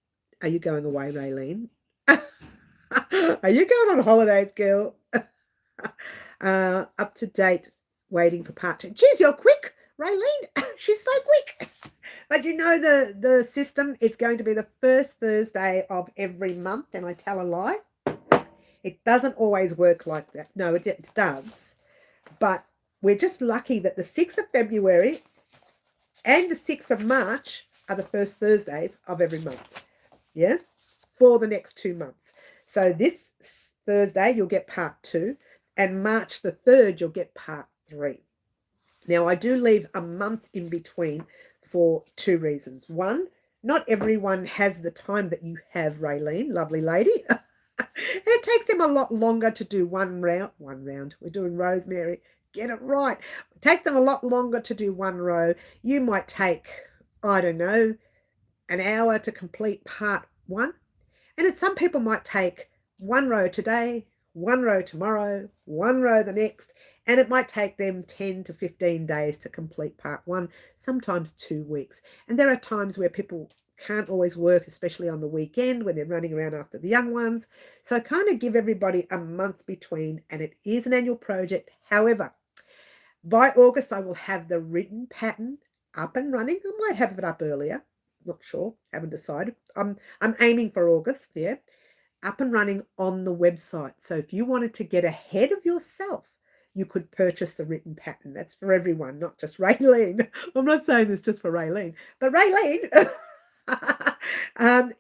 Are you going away, Raylene? Are you going on holidays, girl? Up to date. Waiting for part 2. Geez, you're quick, Raylene. She's so quick. But you know the system, it's going to be the first Thursday of every month, and I tell a lie. It doesn't always work like that. No, it does. But we're just lucky that the 6th of February and the 6th of March are the first Thursdays of every month. Yeah? For the next 2 months. So this Thursday, you'll get part 2. And March the 3rd, you'll get part 3. Now, I do leave a month in between for 2 reasons. One, not everyone has the time that you have, Raylene, lovely lady. And it takes them a lot longer to do one round. We're doing Rosemary. Get it right. It takes them a lot longer to do one row. You might take, I don't know, an hour to complete part 1. And some people might take 1 row today, 1 row tomorrow, 1 row the next, and it might take them 10 to 15 days to complete part 1, sometimes 2 weeks. And there are times where people can't always work, especially on the weekend when they're running around after the young ones. So I kind of give everybody a month between, and it is an annual project. However, by August, I will have the written pattern up and running. I might have it up earlier. Not sure. Haven't decided. I'm aiming for August, yeah. Up and running on the website. So if you wanted to get ahead of yourself, you could purchase the written pattern. That's for everyone, not just Raylene. I'm not saying this just for Raylene, but Raylene,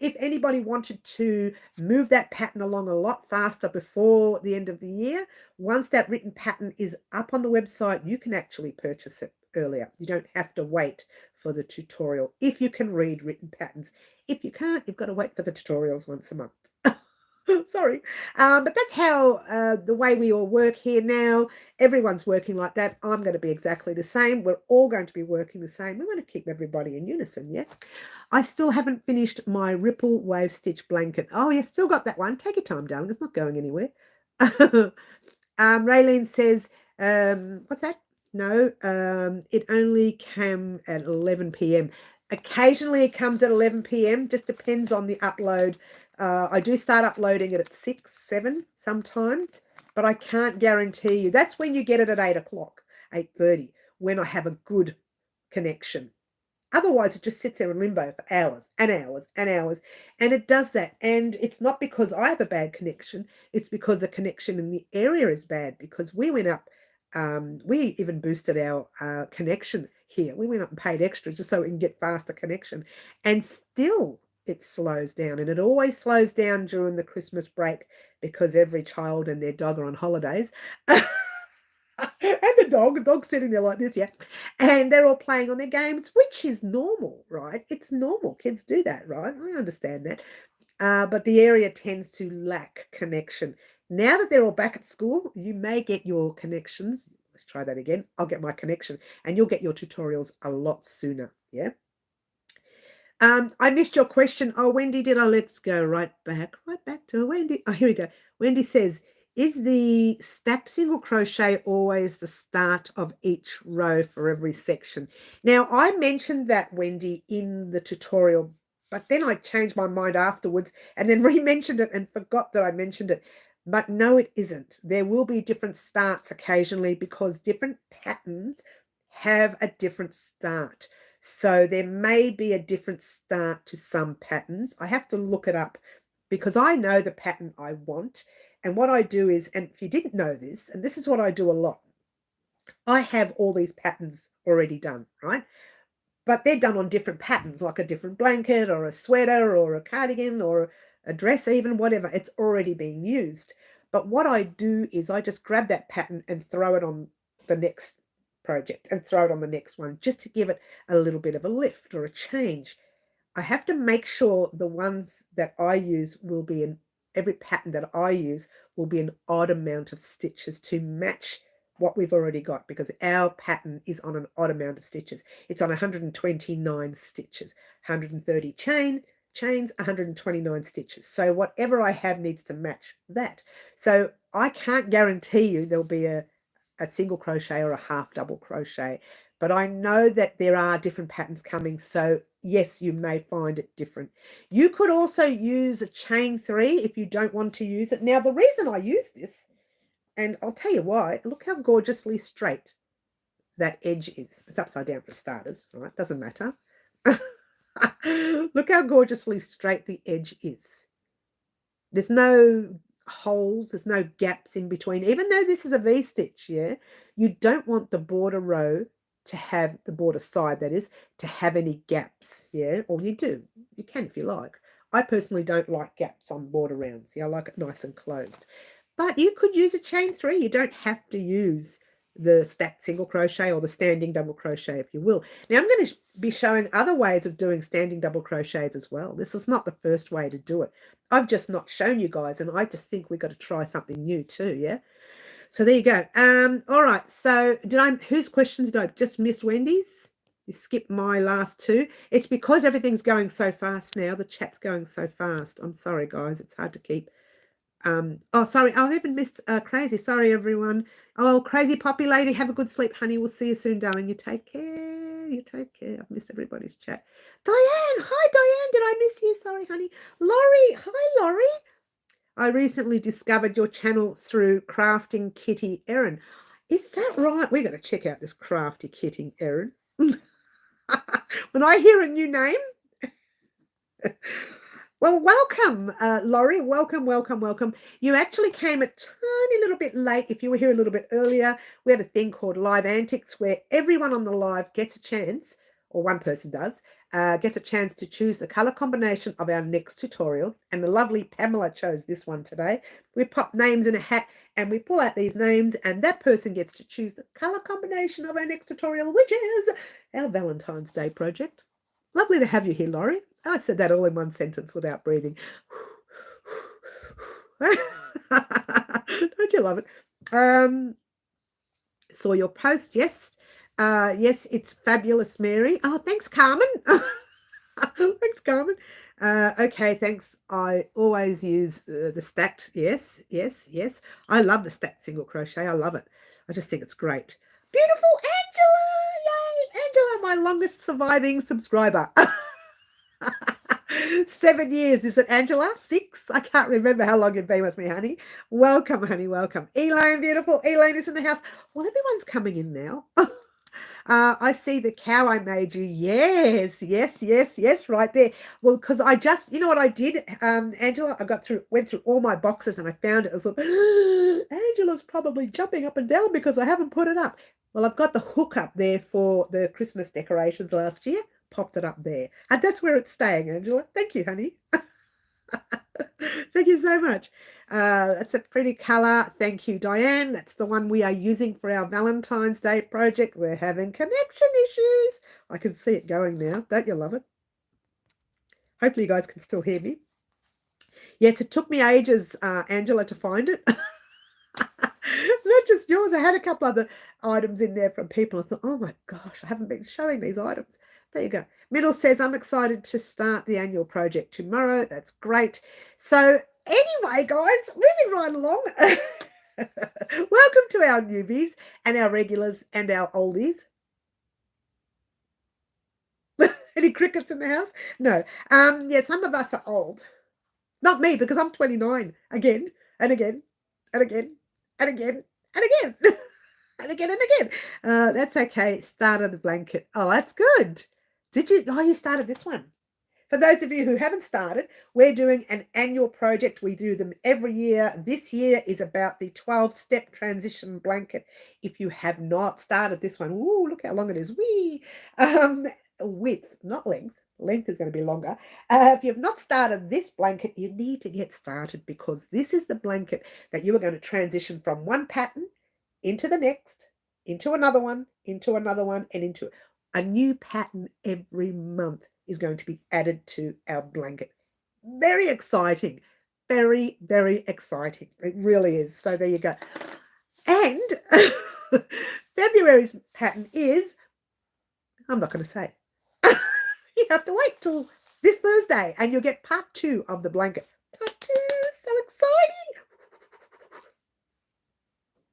if anybody wanted to move that pattern along a lot faster before the end of the year, once that written pattern is up on the website, you can actually purchase it earlier. You don't have to wait for the tutorial if you can read written patterns. If you can't, you've got to wait for the tutorials once a month. Sorry. But that's how the way we all work here now. Everyone's working like that. I'm going to be exactly the same. We're all going to be working the same. We want to keep everybody in unison, yeah? I still haven't finished my ripple wave stitch blanket. Oh, yeah, still got that one. Take your time, darling. It's not going anywhere. Raylene says, what's that? No, it only came at 11 p.m. Occasionally it comes at 11 p.m. Just depends on the upload. I do start uploading it at 6, 7 sometimes, but I can't guarantee you. That's when you get it at 8 o'clock, 8:30, when I have a good connection. Otherwise, it just sits there in limbo for hours and hours and hours. And it does that. And it's not because I have a bad connection. It's because the connection in the area is bad, because we went up. We even boosted our connection here. We went up and paid extra just so we can get faster connection. And still it slows down. And it always slows down during the Christmas break because every child and their dog are on holidays. And the dog's sitting there like this, yeah. And they're all playing on their games, which is normal, right? It's normal. Kids do that, right? I understand that. But the area tends to lack connection. Now that they're all back at school, you may get your connections. Let's try that again. I'll get my connection and you'll get your tutorials a lot sooner, yeah? I missed your question. Oh, Wendy, let's go right back to Wendy. Oh, here we go. Wendy says, Is the stacked single crochet always the start of each row for every section? Now, I mentioned that, Wendy, in the tutorial, but then I changed my mind afterwards and then re-mentioned it and forgot that I mentioned it. But no, it isn't. There will be different starts occasionally because different patterns have a different start. So there may be a different start to some patterns. I have to look it up because I know the pattern I want. And what I do is, and if you didn't know this, and this is what I do a lot, I have all these patterns already done, right? But they're done on different patterns, like a different blanket or a sweater or a cardigan or a dress, even whatever. It's already being used. But what I do is I just grab that pattern and throw it on the next project and throw it on the next one just to give it a little bit of a lift or a change. I have to make sure the ones that I use will be in every pattern that I use will be an odd amount of stitches to match what we've already got, because our pattern is on an odd amount of stitches. It's on 129 stitches, 130 chains, 129 stitches. So whatever I have needs to match that. So I can't guarantee you there'll be a single crochet or a half double crochet, but I know that there are different patterns coming. So yes, you may find it different. You could also use a chain 3 if you don't want to use it. Now, the reason I use this, and I'll tell you why, look how gorgeously straight that edge is. It's upside down for starters, all right? Doesn't matter. Look how gorgeously straight the edge is. There's no holes, there's no gaps in between. Even though this is a V-stitch, yeah, you don't want the border row to have, the border side that is, to have any gaps, yeah, or you do. You can if you like. I personally don't like gaps on border rounds. Yeah, I like it nice and closed. But you could use a chain 3. You don't have to use the stacked single crochet or the standing double crochet, if you will. Now, I'm going to be showing other ways of doing standing double crochets as well. This is not the first way to do it. I've just not shown you guys, and I just think we've got to try something new too, yeah? So there you go. All right, so whose questions did I just miss? Wendy's? You skipped my last two. It's because everything's going so fast now. The chat's going so fast. I'm sorry, guys. It's hard to keep. Oh, sorry, I've even missed Crazy. Sorry, everyone. Oh, Crazy Poppy Lady, have a good sleep, honey. We'll see you soon, darling. You take care. You take care. I've missed everybody's chat. Diane, hi, Diane. Did I miss you? Sorry, honey. Laurie, hi, Laurie. I recently discovered your channel through Crafting Kitty Erin. Is that right? We're going to check out this Crafty Kitty Erin. When I hear a new name... Well, welcome, Laurie. Welcome, welcome, welcome. You actually came a tiny little bit late. If you were here a little bit earlier, we had a thing called Live Antics where everyone on the live gets a chance, or one person does, gets a chance to choose the colour combination of our next tutorial. And the lovely Pamela chose this one today. We pop names in a hat and we pull out these names, and that person gets to choose the colour combination of our next tutorial, which is our Valentine's Day project. Lovely to have you here, Laurie. I said that all in one sentence without breathing. Don't you love it? Saw your post. Yes. Yes, it's fabulous, Mary. Oh, thanks, Carmen. Thanks, Carmen. Okay, thanks. I always use the stacked. Yes, yes, yes. I love the stacked single crochet. I love it. I just think it's great. Beautiful Angela. Yay. Angela, my longest surviving subscriber. 7 years, is it, Angela? 6? I can't remember how long you've been with me, honey. Welcome, honey, welcome. Elaine, beautiful. Elaine is in the house. Well, everyone's coming in now. I see the cow I made you. Yes, yes, yes, yes, right there. Well, because I just, you know what I did, Angela? I went through all my boxes and I found it. I thought, Angela's probably jumping up and down because I haven't put it up. Well, I've got the hook up there for the Christmas decorations last year. Popped it up there. And that's where it's staying, Angela. Thank you, honey. Thank you so much. That's a pretty colour. Thank you, Diane. That's the one we are using for our Valentine's Day project. We're having connection issues. I can see it going now. Don't you love it? Hopefully you guys can still hear me. Yes, it took me ages, Angela, to find it. Not just yours. I had a couple other items in there from people. I thought, oh my gosh, I haven't been showing these items. There you go. Middle says, I'm excited to start the annual project tomorrow. That's great. So Anyway, guys, moving right along. Welcome to our newbies and our regulars and our oldies. Any crickets in the house? No. Yeah, some of us are old. Not me, because I'm 29 again and again and again and again and again and again and again. That's okay. Started the blanket. Oh, that's good. Did you? Oh, you started this one. For those of you who haven't started, we're doing an annual project. We do them every year. This year is about the 12-step transition blanket. If you have not started this one, ooh, look how long it is. Wee. Width, not length. Length is going to be longer. If you've not started this blanket, you need to get started because this is the blanket that you are going to transition from one pattern into the next, into another one, and into a new pattern every month is going to be added to our blanket. Very exciting. Very, very exciting. It really is. So there you go. And February's pattern is, I'm not going to say. You have to wait till this Thursday and you'll get part 2 of the blanket. Part 2, so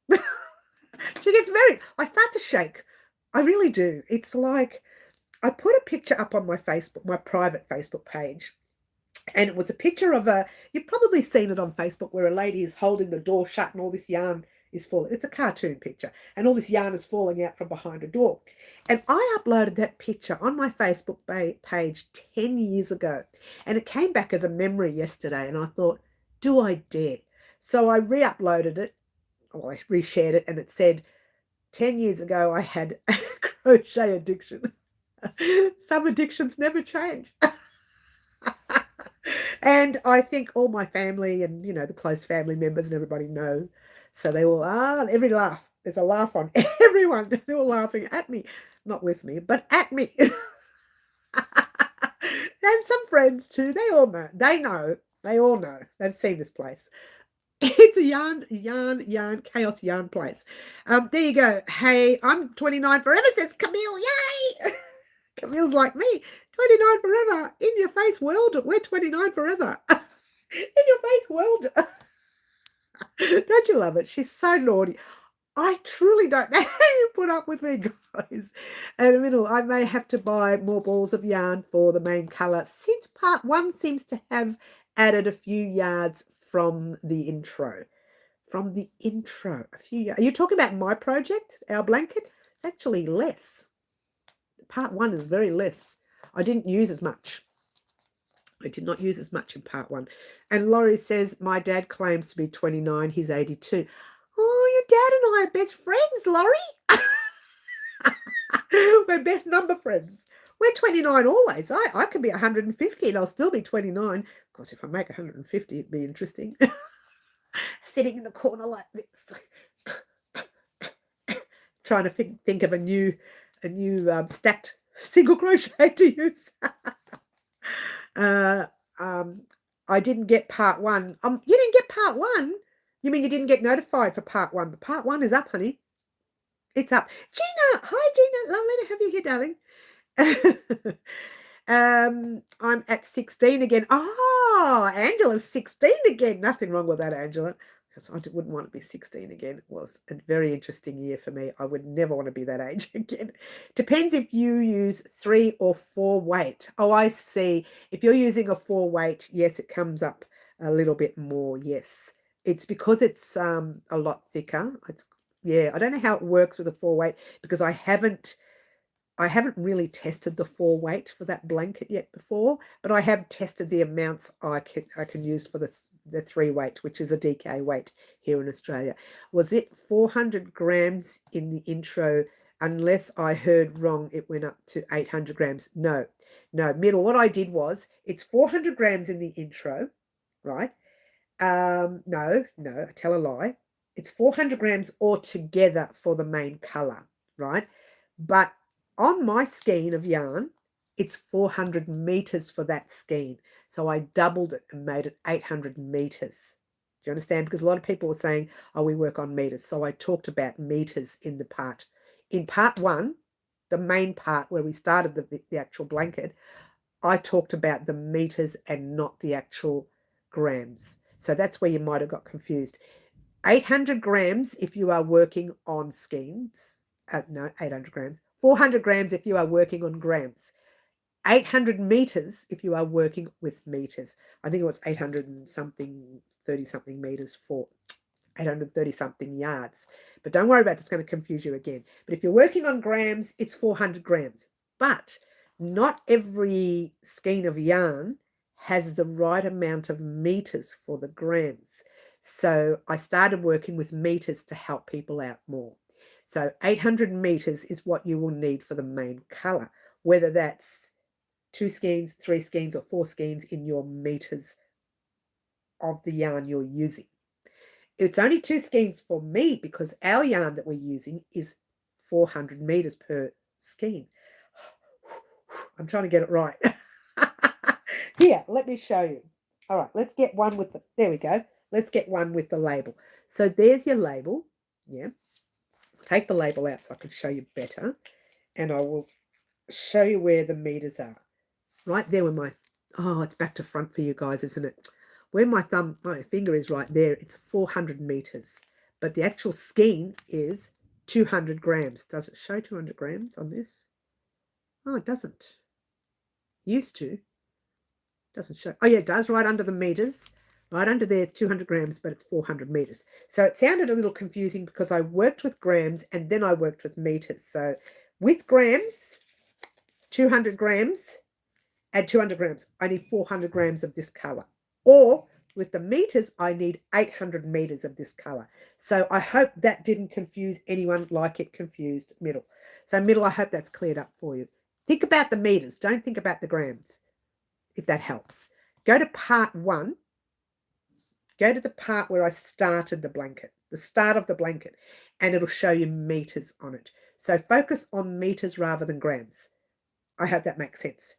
exciting. She gets I start to shake. I really do. It's like, I put a picture up on my Facebook, my private Facebook page, and it was a picture of you've probably seen it on Facebook where a lady is holding the door shut and all this yarn is falling. It's a cartoon picture and all this yarn is falling out from behind a door. And I uploaded that picture on my Facebook page 10 years ago and it came back as a memory yesterday and I thought, do I dare? So I re-uploaded it, or I reshared it, and it said, 10 years ago I had a crochet addiction. Some addictions never change. And I think all my family and, the close family members and everybody know. So they all every laugh. There's a laugh on everyone. They're all laughing at me. Not with me, but at me. And some friends too. They all know. They know. They all know. They've seen this place. It's a yarn, chaos yarn place. There you go. Hey, I'm 29 forever, says Camille. Yay! Camille's like me. 29 forever. In your face world. We're 29 forever. In your face world. Don't you love it? She's so naughty. I truly don't know how you put up with me, guys. In the middle, I may have to buy more balls of yarn for the main colour since part 1 seems to have added a few yards from the intro. From the intro, a few yards. Are you talking about my project, our blanket? It's actually less. Part 1 is very less. I didn't use as much. I did not use as much in part 1. And Laurie says, my dad claims to be 29. He's 82. Oh, your dad and I are best friends, Laurie. We're best number friends. We're 29 always. I could be 150 and I'll still be 29. Of course, if I make 150, it'd be interesting. Sitting in the corner like this. Trying to think of a new stacked single crochet to use. I didn't get part 1. You didn't get part 1? You mean you didn't get notified for part 1? But part 1 is up, honey. It's up. Gina, hi Gina. Lovely to have you here, darling. I'm at 16 again. Oh, Angela's 16 again. Nothing wrong with that, Angela. Because I wouldn't want to be 16 again. It was a very interesting year for me. I would never want to be that age again. Depends if you use 3 or 4 weight. Oh, I see. If you're using a 4 weight, yes, it comes up a little bit more. Yes. It's because it's a lot thicker. I don't know how it works with a 4 weight because I haven't really tested the 4 weight for that blanket yet before, but I have tested the amounts I can use for the 3 weight, which is a DK weight here in Australia. Was it 400 grams in the intro? Unless I heard wrong, it went up to 800 grams. No, middle. What I did was, it's 400 grams in the intro, right? No, I tell a lie. It's 400 grams altogether for the main color, right? But on my skein of yarn, it's 400 meters for that skein. So I doubled it and made it 800 meters. Do you understand? Because a lot of people were saying, oh, we work on meters. So I talked about meters in part 1, the main part where we started the actual blanket. I talked about the meters and not the actual grams. So that's where you might have got confused. 800 grams if you are working on skeins. No, 800 grams. 400 grams if you are working on grams. 800 meters if you are working with meters. I think it was 800 and something, 30 something meters for 830 something yards. But don't worry about it, it's going to confuse you again. But if you're working on grams, it's 400 grams. But not every skein of yarn has the right amount of meters for the grams. So I started working with meters to help people out more. So 800 meters is what you will need for the main color, whether that's 2 skeins, 3 skeins, or 4 skeins in your meters of the yarn you're using. It's only 2 skeins for me because our yarn that we're using is 400 meters per skein. I'm trying to get it right. Here, let me show you. All right, let's get one with the, there we go. Let's get one with the label. So there's your label. Yeah. Take the label out so I can show you better. And I will show you where the meters are. Right there where my, oh, it's back to front for you guys, isn't it? Where my finger is right there, it's 400 meters. But the actual skein is 200 grams. Does it show 200 grams on this? Oh, it doesn't. Used to. Doesn't show. Oh, yeah, it does, right under the meters. Right under there, it's 200 grams, but it's 400 meters. So it sounded a little confusing because I worked with grams and then I worked with meters. So with grams, 200 grams, add 200 grams. I need 400 grams of this color. Or with the meters, I need 800 meters of this color. So I hope that didn't confuse anyone like it confused Middle. So Middle, I hope that's cleared up for you. Think about the meters. Don't think about the grams, if that helps. Go to part 1. Go to the part where I started the blanket, the start of the blanket, and it'll show you meters on it. So focus on meters rather than grams. I hope that makes sense.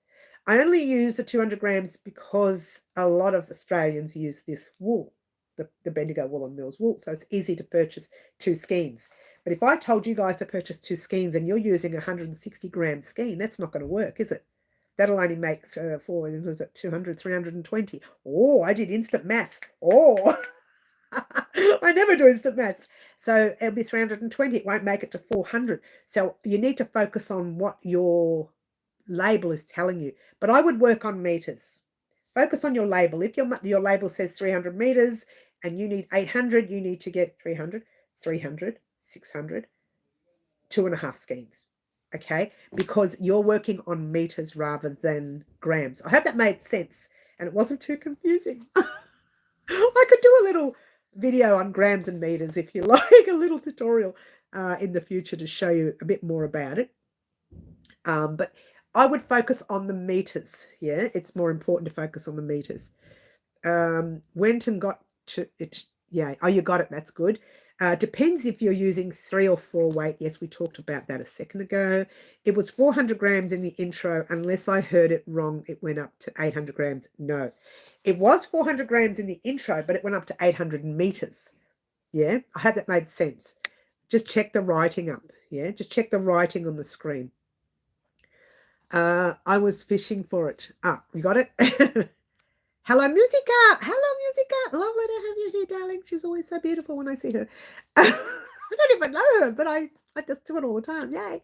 I only use the 200 grams because a lot of Australians use this wool, the Bendigo wool and Mills wool, so it's easy to purchase 2 skeins. But if I told you guys to purchase 2 skeins and you're using a 160 gram skein, that's not going to work, is it? That'll only make was it 200, 320. Oh, I did instant maths. Oh, I never do instant maths. So it'll be 320. It won't make it to 400. So you need to focus on what your label is telling you. But I would work on meters. Focus on your label. If your label says 300 meters and you need 800, you need to get 300, 300, 600, 2.5 skeins. Okay, because you're working on meters rather than grams. I hope that made sense and it wasn't too confusing. I could do a little video on grams and meters if you like, a little tutorial in the future to show you a bit more about it. But I would focus on the meters. Yeah, it's more important to focus on the meters. Went and got to it. Yeah, oh, you got it. That's good. Depends if you're using 3 or 4 weight. Yes, we talked about that a second ago. It was 400 grams in the intro. Unless I heard it wrong, it went up to 800 grams. No, it was 400 grams in the intro, but it went up to 800 meters. Yeah, I hope that made sense. Just check the writing up. Yeah, just check the writing on the screen. I was fishing for it. Ah, you got it? Hello, Musica. Hello, Musica. Lovely to have you here, darling. She's always so beautiful when I see her. I don't even know her, but I just do it all the time. Yay.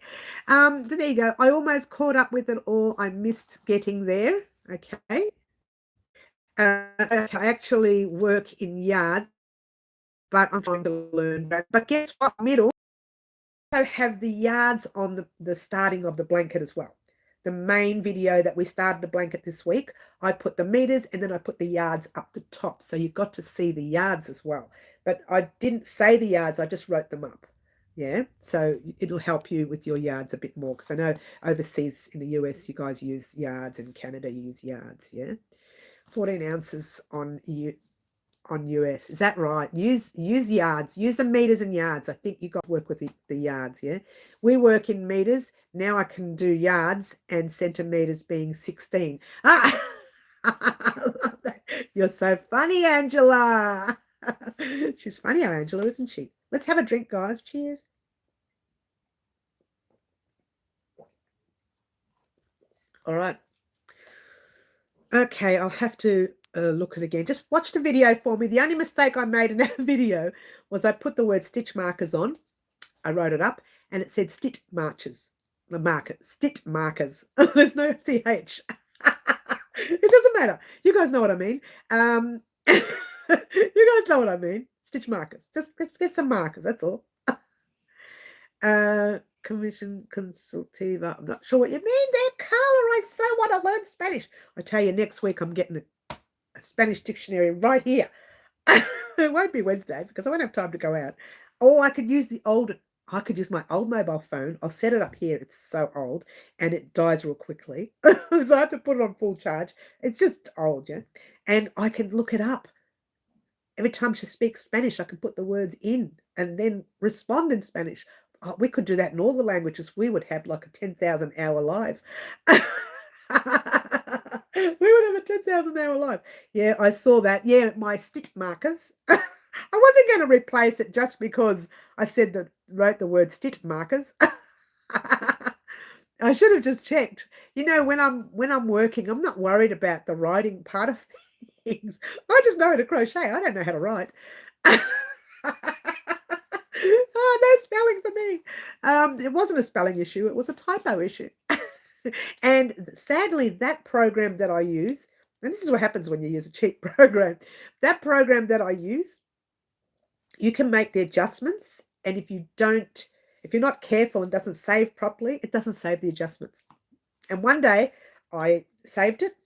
So there you go. I almost caught up with it all. I missed getting there. Okay. I actually work in yard, but I'm trying to learn. But guess what? Middle, I have the yards on the starting of the blanket as well. The main video that we started the blanket this week, I put the meters and then I put the yards up the top. So you got to see the yards as well. But I didn't say the yards, I just wrote them up. Yeah, so it'll help you with your yards a bit more because I know overseas in the US you guys use yards and Canada you use yards. Yeah, 14 ounces on US. Is that right? Use yards. Use the meters and yards. I think you got to work with the yards, yeah? We work in meters. Now I can do yards and centimeters being 16. Ah! You're so funny, Angela. She's funny, Angela, isn't she? Let's have a drink, guys. Cheers. All right. Okay, I'll have to look at it again. Just watch the video for me. The only mistake I made in that video was I put the word stitch markers on. I wrote it up and it said stitch marches. The marker, stitch markers. There's no TH. It doesn't matter. You guys know what I mean. You guys know what I mean. Stitch markers. Just let's get some markers. That's all. Commission consultiva. I'm not sure what you mean there, Carla. I so want to learn Spanish. I tell you, next week I'm getting a Spanish dictionary right here. It won't be Wednesday because I won't have time to go out. Or I could use I could use my old mobile phone. I'll set it up here. It's so old and it dies real quickly. So I have to put it on full charge. It's just old, yeah. And I can look it up. Every time she speaks Spanish, I can put the words in and then respond in Spanish. Oh, we could do that in all the languages. We would have like a 10,000 hour live. We would have a 10,000 hour live. Yeah, I saw that. Yeah, my stitch markers. I wasn't going to replace it just because I wrote the word stitch markers. I should have just checked. You know, when I'm working, I'm not worried about the writing part of things. I just know how to crochet. I don't know how to write. Oh, no spelling for me. It wasn't a spelling issue. It was a typo issue. And sadly, that program that I use, and this is what happens when you use a cheap program, that program that I use, you can make the adjustments. And if you're not careful and doesn't save properly, it doesn't save the adjustments. And one day I saved it,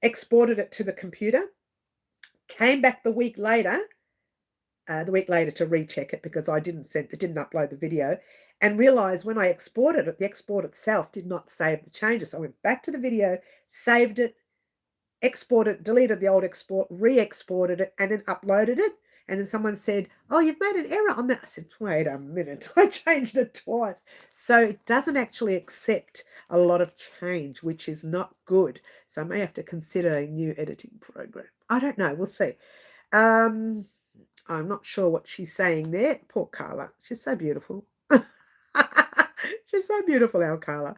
exported it to the computer, came back the week later to recheck it because it didn't upload the video, and realized when I exported it, the export itself did not save the changes. So I went back to the video, saved it, exported, deleted the old export, re-exported it, and then uploaded it. And then someone said, oh, you've made an error on that. I said, wait a minute, I changed it twice. So it doesn't actually accept a lot of change, which is not good. So I may have to consider a new editing program. I don't know. We'll see. I'm not sure what she's saying there. Poor Carla. She's so beautiful. She's so beautiful, our Carla.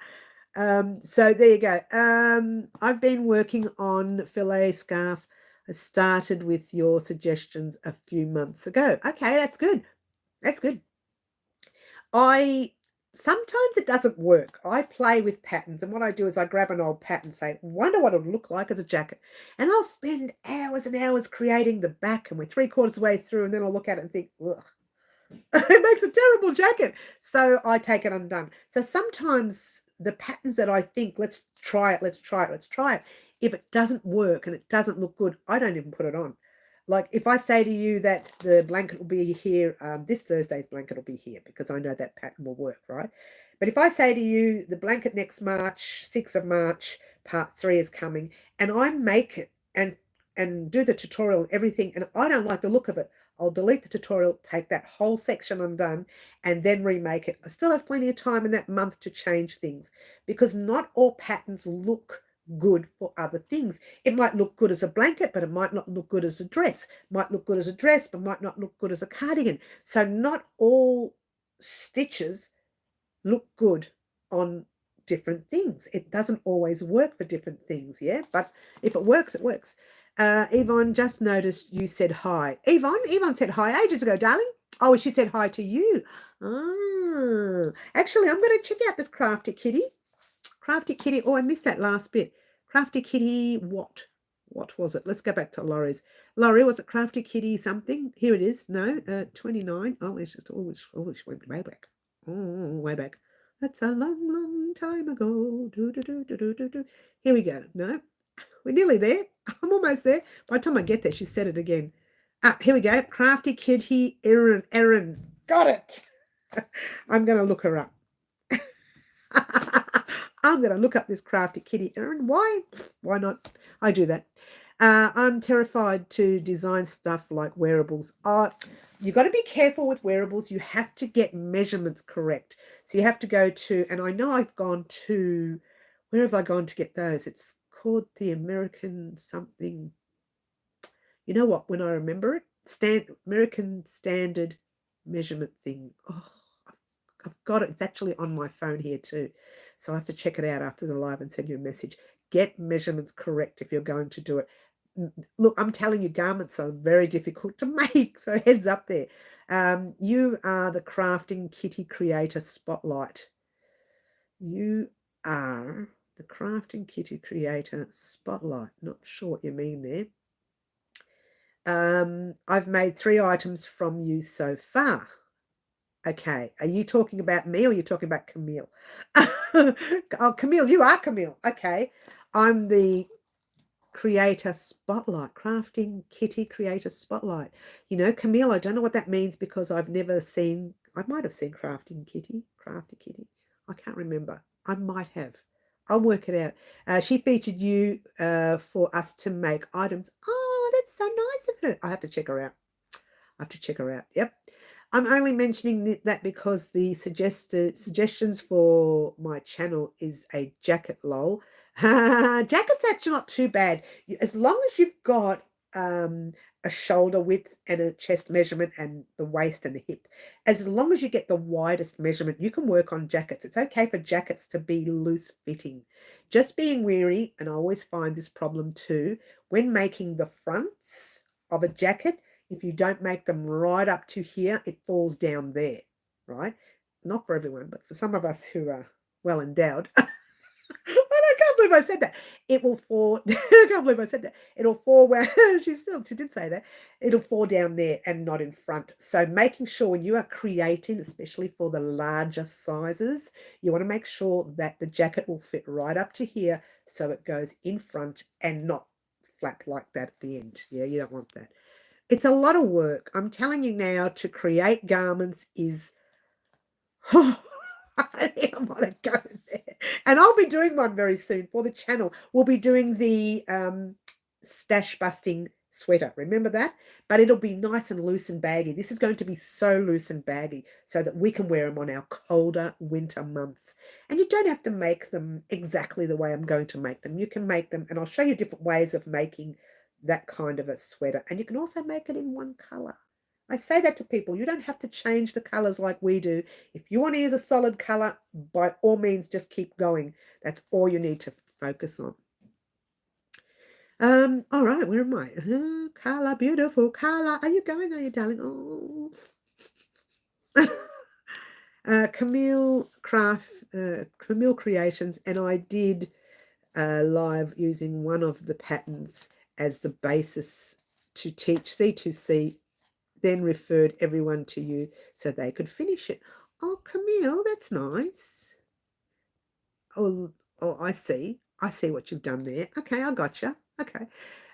So there you go. I've been working on filet scarf. I started with your suggestions a few months ago. Okay, that's good. That's good. Sometimes it doesn't work. I play with patterns, and what I do is I grab an old pattern, say, wonder what it would look like as a jacket. And I'll spend hours and hours creating the back, and we're 3/4 of the way through, and then I'll look at it and think, ugh. It makes a terrible jacket. So I take it undone. So sometimes the patterns that I think, let's try it. If it doesn't work and it doesn't look good, I don't even put it on. Like if I say to you that the blanket will be here, this Thursday's blanket will be here because I know that pattern will work, right? But if I say to you the blanket next March, 6th of March, part 3 is coming, and I make it and do the tutorial and everything, and I don't like the look of it, I'll delete the tutorial, take that whole section undone, and then remake it. I still have plenty of time in that month to change things because not all patterns look good for other things. It might look good as a blanket, but it might not look good as a dress. It might look good as a dress, but might not look good as a cardigan. So not all stitches look good on different things. It doesn't always work for different things, yeah? But if it works, it works. Yvonne, just noticed you said hi. Yvonne said hi ages ago, darling. Oh, she said hi to you. Ah, actually, I'm going to check out this Crafty Kitty. Crafty Kitty. Oh, I missed that last bit. Crafty Kitty what? What was it? Let's go back to Laurie's. Laurie, was it Crafty Kitty something? Here it is. No, 29. Oh, it's just always went way back. Way back. That's a long, long time ago. Here we go. No, we're nearly there. I'm almost there. By the time I get there, she said it again. Here we go. Crafty Kitty Erin. Got it. I'm going to look her up. I'm going to look up this Crafty Kitty Erin. Why? Why not? I do that. I'm terrified to design stuff like wearables. You got to be careful with wearables. You have to get measurements correct. So you have to go to, and I know I've gone to, where have I gone to get those? It's called the American something. You know what? When I remember it, American Standard Measurement thing. Oh, I've got it. It's actually on my phone here too. So I have to check it out after the live and send you a message. Get measurements correct if you're going to do it. Look, I'm telling you, garments are very difficult to make, so heads up there. You are the Crafting Kitty Creator Spotlight. You are the Crafting Kitty Creator Spotlight. Not sure what you mean there. I've made 3 items from you so far. Okay, are you talking about me or are you talking about Camille? Oh, Camille, you are Camille. Okay, I'm the Creator Spotlight, Crafting Kitty Creator Spotlight. You know, Camille, I don't know what that means because I've never seen, I might have seen Crafting Kitty, Crafty Kitty. I can't remember. I might have. I'll work it out. She featured you for us to make items. Oh, that's so nice of her. I have to check her out. I have to check her out. Yep. I'm only mentioning that because the suggestions for my channel is a jacket, lol. Jacket's actually not too bad. As long as you've got a shoulder width and a chest measurement and the waist and the hip. As long as you get the widest measurement, you can work on jackets. It's okay for jackets to be loose fitting. Just being wary, and I always find this problem too, when making the fronts of a jacket, if you don't make them right up to here, it falls down there, right? Not for everyone, but for some of us who are well endowed. I can't believe I said that. It will fall. I can't believe I said that. It'll fall where she did say that. It'll fall down there and not in front. So making sure when you are creating, especially for the larger sizes, you want to make sure that the jacket will fit right up to here so it goes in front and not flap like that at the end. Yeah, you don't want that. It's a lot of work. I'm telling you now, to create garments is I think I want to go there. And I'll be doing one very soon for the channel. We'll be doing the stash busting sweater. Remember that? But it'll be nice and loose and baggy. This is going to be so loose and baggy so that we can wear them on our colder winter months. And you don't have to make them exactly the way I'm going to make them. You can make them, and I'll show you different ways of making that kind of a sweater. And you can also make it in one color. I say that to people. You don't have to change the colors like we do. If you want to use a solid color, by all means, just keep going. That's all you need to focus on. All right, where am I? Carla, beautiful. Carla, are you going? Are you, darling? Oh. Camille Creations, and I did live using one of the patterns as the basis to teach C2C, then referred everyone to you so they could finish it. Oh, Camille, that's nice. Oh, I see. I see what you've done there. Okay, I gotcha. Okay.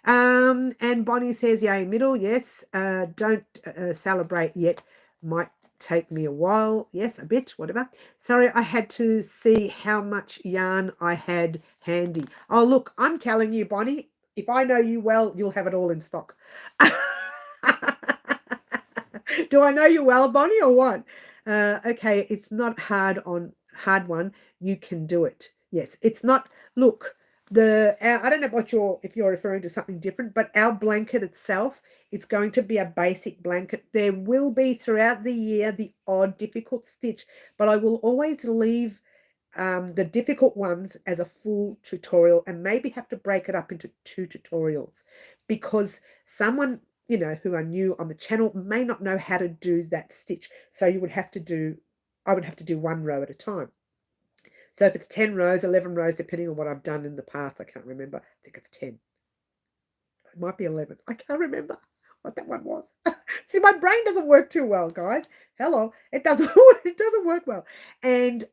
And Bonnie says, yay, middle. Yes. Don't celebrate yet. Might take me a while. Yes, a bit, whatever. Sorry, I had to see how much yarn I had handy. Oh, look, I'm telling you, Bonnie, if I know you well, you'll have it all in stock. Do I know you well, Bonnie, or what? Okay, it's not hard one. You can do it. Yes, it's not. Look, I don't know what if you're referring to something different, but our blanket itself, it's going to be a basic blanket. There will be throughout the year the odd difficult stitch, but I will always leave the difficult ones as a full tutorial and maybe have to break it up into 2 tutorials because someone, you know, who are new on the channel may not know how to do that stitch. So I would have to do 1 row at a time. So if it's 10 rows, 11 rows, depending on what I've done in the past, I can't remember. I think it's 10. It might be 11. I can't remember what that one was. See, my brain doesn't work too well, guys. Hello. It doesn't work well. And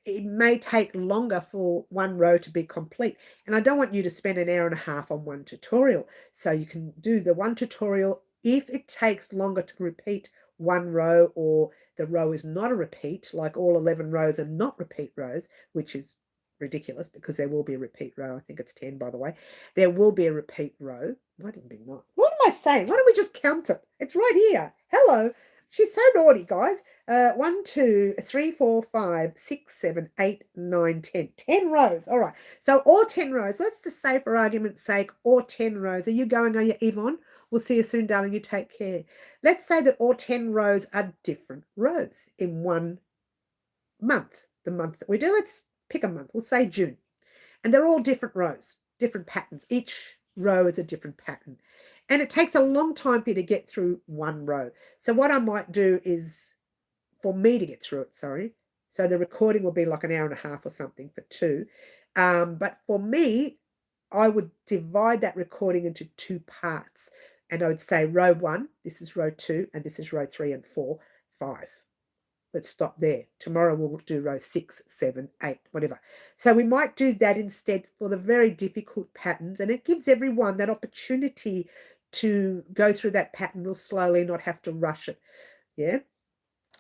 it may take longer for 1 row to be complete. And I don't want you to spend an hour and a half on 1 tutorial. So you can do the 1 tutorial. If it takes longer to repeat 1 row, or the row is not a repeat, like all 11 rows are not repeat rows, which is ridiculous because there will be a repeat row. I think it's 10, by the way. There will be a repeat row. Why didn't it be not? What am I saying? Why don't we just count it? It's right here. Hello. She's so naughty, guys. 1, 2, 3, 4, 5, 6, 7, 8, 9, 10. 10 rows. All right. So all 10 rows. Let's just say, for argument's sake, all 10 rows. Are you going? Are you, Yvonne? We'll see you soon, darling. You take care. Let's say that all 10 rows are different rows in 1 month. The month that we do. Let's pick a month. We'll say June. And they're all different rows, different patterns. Each row is a different pattern. And it takes a long time for you to get through one row. So what I might do is, for me to get through it, sorry. So the recording will be like an hour and a half or something for two. But for me, I would divide that recording into two parts. And I would say row 1, this is row 2, and this is row 3 and 4, 5. Let's stop there. Tomorrow we'll do row 6, 7, 8, whatever. So we might do that instead for the very difficult patterns, and it gives everyone that opportunity to go through that pattern real slowly, not have to rush it. Yeah.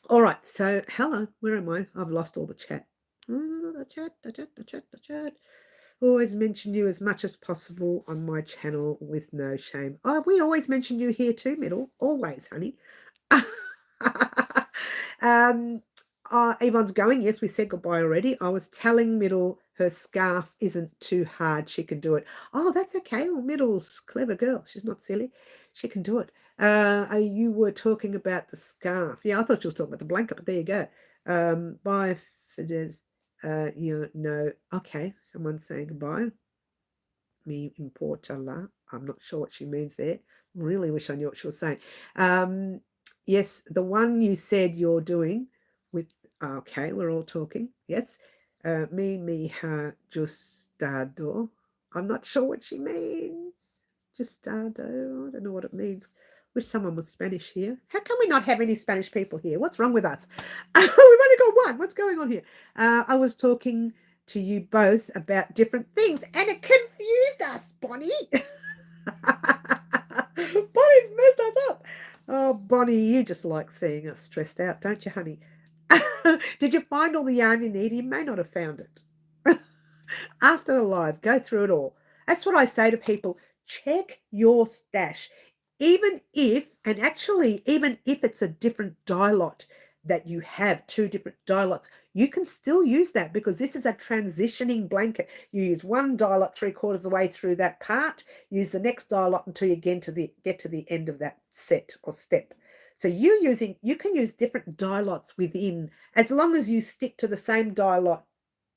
All right. So hello, where am I? I've lost all the chat. The chat. Always mention you as much as possible on my channel with no shame. Oh, we always mention you here too, Middle. Always, honey. Yvonne's going. Yes, we said goodbye already. I was telling Middle her scarf isn't too hard. She can do it. Oh, that's okay. Well, Middle's clever girl. She's not silly. She can do it. You were talking about the scarf. Yeah, I thought you was talking about the blanket, but there you go. Bye, Fidesz. You know, okay, someone's saying goodbye. Me importa la. I'm not sure what she means there. Really wish I knew what she was saying. Yes, the one you said you're doing with, okay, we're all talking. Yes. Me, ha, justado. I'm not sure what she means. Justado. I don't know what it means. Wish someone was Spanish here. How come we not have any Spanish people here? What's wrong with us? We've only got one. What's going on here? I was talking to you both about different things, and it confused us, Bonnie. Bonnie's messed us up. Oh, Bonnie, you just like seeing us stressed out, don't you, honey? Did you find all the yarn you need? You may not have found it. After the live, go through it all. That's what I say to people. Check your stash. Even if it's a different dye lot that you have, 2 different dye lots, you can still use that because this is a transitioning blanket. You use one dye lot 3/4 of the way through that part, use the next dye lot until you get to the end of that set or step. So you can use different dye lots within, as long as you stick to the same dye lot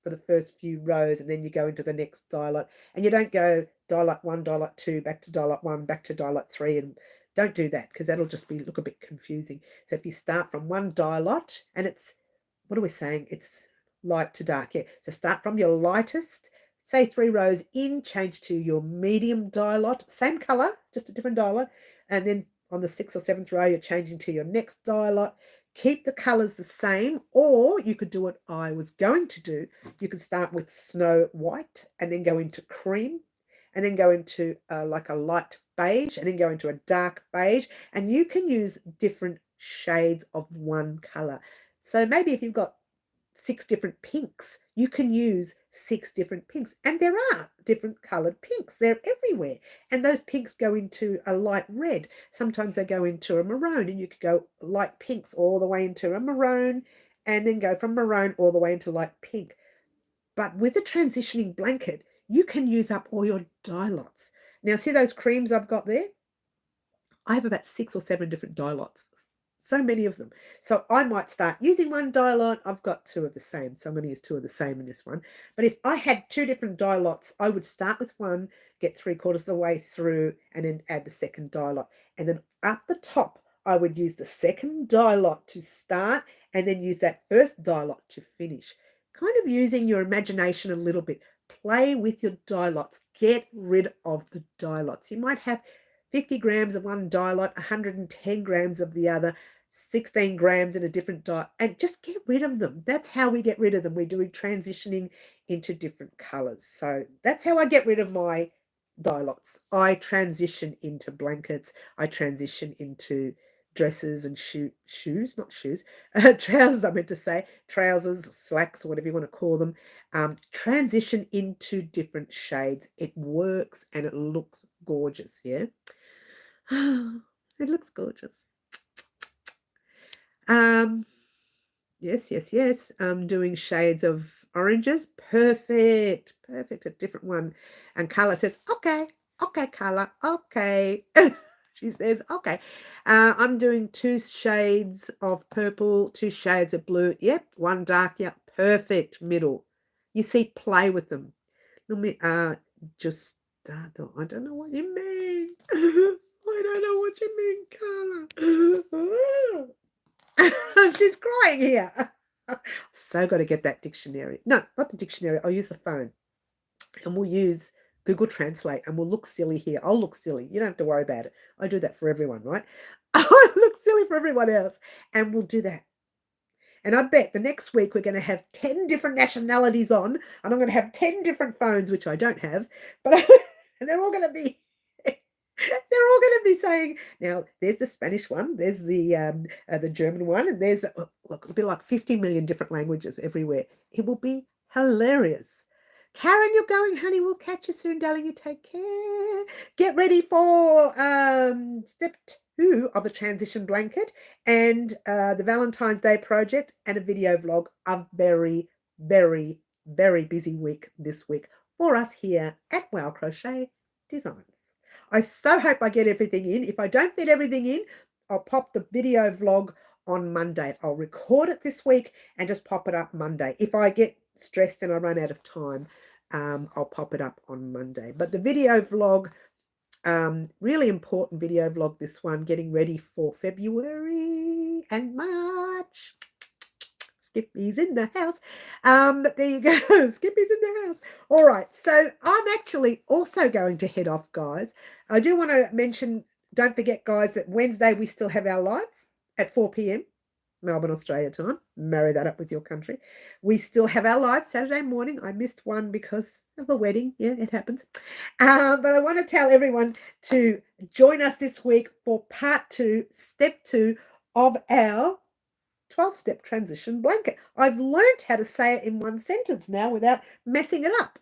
for the first few rows, and then you go into the next dye lot, and you don't go dye lot 1, dye lot 2, back to dye lot 1, back to dye lot 3, and don't do that because that'll just look a bit confusing. So if you start from one dye lot, and it's, what are we saying? It's light to dark, yeah. So start from your lightest, say 3 rows in, change to your medium dye lot, same color, just a different dye lot, and then on the 6th or 7th row, you're changing to your next dye lot. Keep the colors the same, or you could do what I was going to do. You could start with snow white and then go into cream and then go into like a light beige and then go into a dark beige, and you can use different shades of one color. So maybe if you've got 6 different pinks, you can use 6 different pinks, and there are different colored pinks. They're everywhere, and those pinks go into a light red. Sometimes they go into a maroon, and you could go light pinks all the way into a maroon and then go from maroon all the way into light pink. But with a transitioning blanket, you can use up all your dye lots. Now see those creams I've got there? I have about 6 or 7 different dye lots. So many of them. So I might start using one dye lot. I've got 2 of the same, so I'm going to use 2 of the same in this one. But if I had 2 different dye lots, I would start with one, get 3/4 of the way through, and then add the second dye lot. And then up the top, I would use the second dye lot to start, and then use that first dye lot to finish. Kind of using your imagination a little bit. Play with your dye lots. Get rid of the dye lots. You might have 50 grams of one dye lot, 110 grams of the other, 16 grams in a different dye, and just get rid of them. That's how we get rid of them. We're doing transitioning into different colors. So that's how I get rid of my dye lots. I transition into blankets. I transition into dresses and shoes, not shoes, trousers, I meant to say, trousers, slacks, or whatever you want to call them. Transition into different shades. It works and it looks gorgeous, yeah? It looks gorgeous. Yes. I'm doing shades of oranges. Perfect. A different one. And Carla says, okay, Carla, okay. She says, okay. I'm doing 2 shades of purple, 2 shades of blue. Yep, one dark, yep, perfect middle. You see, play with them. Let me just start though. I don't know what you mean. I don't know what you mean, Carla. She's crying here. So got to get that dictionary. No, not the dictionary. I'll use the phone. And we'll use Google Translate and we'll look silly here. I'll look silly. You don't have to worry about it. I do that for everyone, right? I look silly for everyone else. And we'll do that. And I bet the next week we're going to have 10 different nationalities on, and I'm going to have 10 different phones, which I don't have, but and they're all going to be saying, now there's the Spanish one, there's the German one, and there's the, look, it'll be like 50 million different languages everywhere. It will be hilarious. Karen, you're going, honey. We'll catch you soon, darling. You take care. Get ready for step 2 of the transition blanket and the Valentine's Day project and a video vlog. A very, very, very busy week this week for us here at Wow Crochet Designs. I so hope I get everything in. If I don't fit everything in, I'll pop the video vlog on Monday. I'll record it this week and just pop it up Monday. If I get stressed and I run out of time, I'll pop it up on Monday. But the video vlog, really important video vlog, this one, getting ready for February and March. Skippy's in the house. There you go. Skippy's in the house. All right. So I'm actually also going to head off, guys. I do want to mention, don't forget, guys, that Wednesday we still have our lives at 4 p.m. Melbourne, Australia time. Marry that up with your country. We still have our live Saturday morning. I missed one because of a wedding. Yeah, it happens. But I want to tell everyone to join us this week for part 2, step 2 of our 12-step transition blanket. I've learned how to say it in one sentence now without messing it up.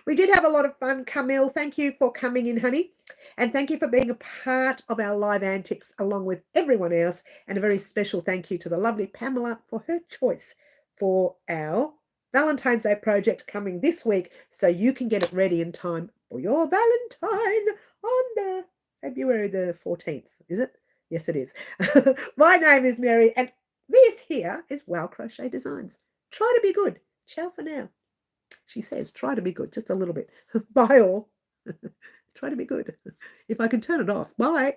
We did have a lot of fun. Camille, thank you for coming in, honey. And thank you for being a part of our live antics along with everyone else. And a very special thank you to the lovely Pamela for her choice for our Valentine's Day project coming this week so you can get it ready in time for your Valentine on the February the 14th. Is it? Yes, it is. My name is Mary and this here is Wow Crochet Designs. Try to be good. Ciao for now. She says, try to be good, just a little bit. Bye all. Try to be good. If I can turn it off. Bye.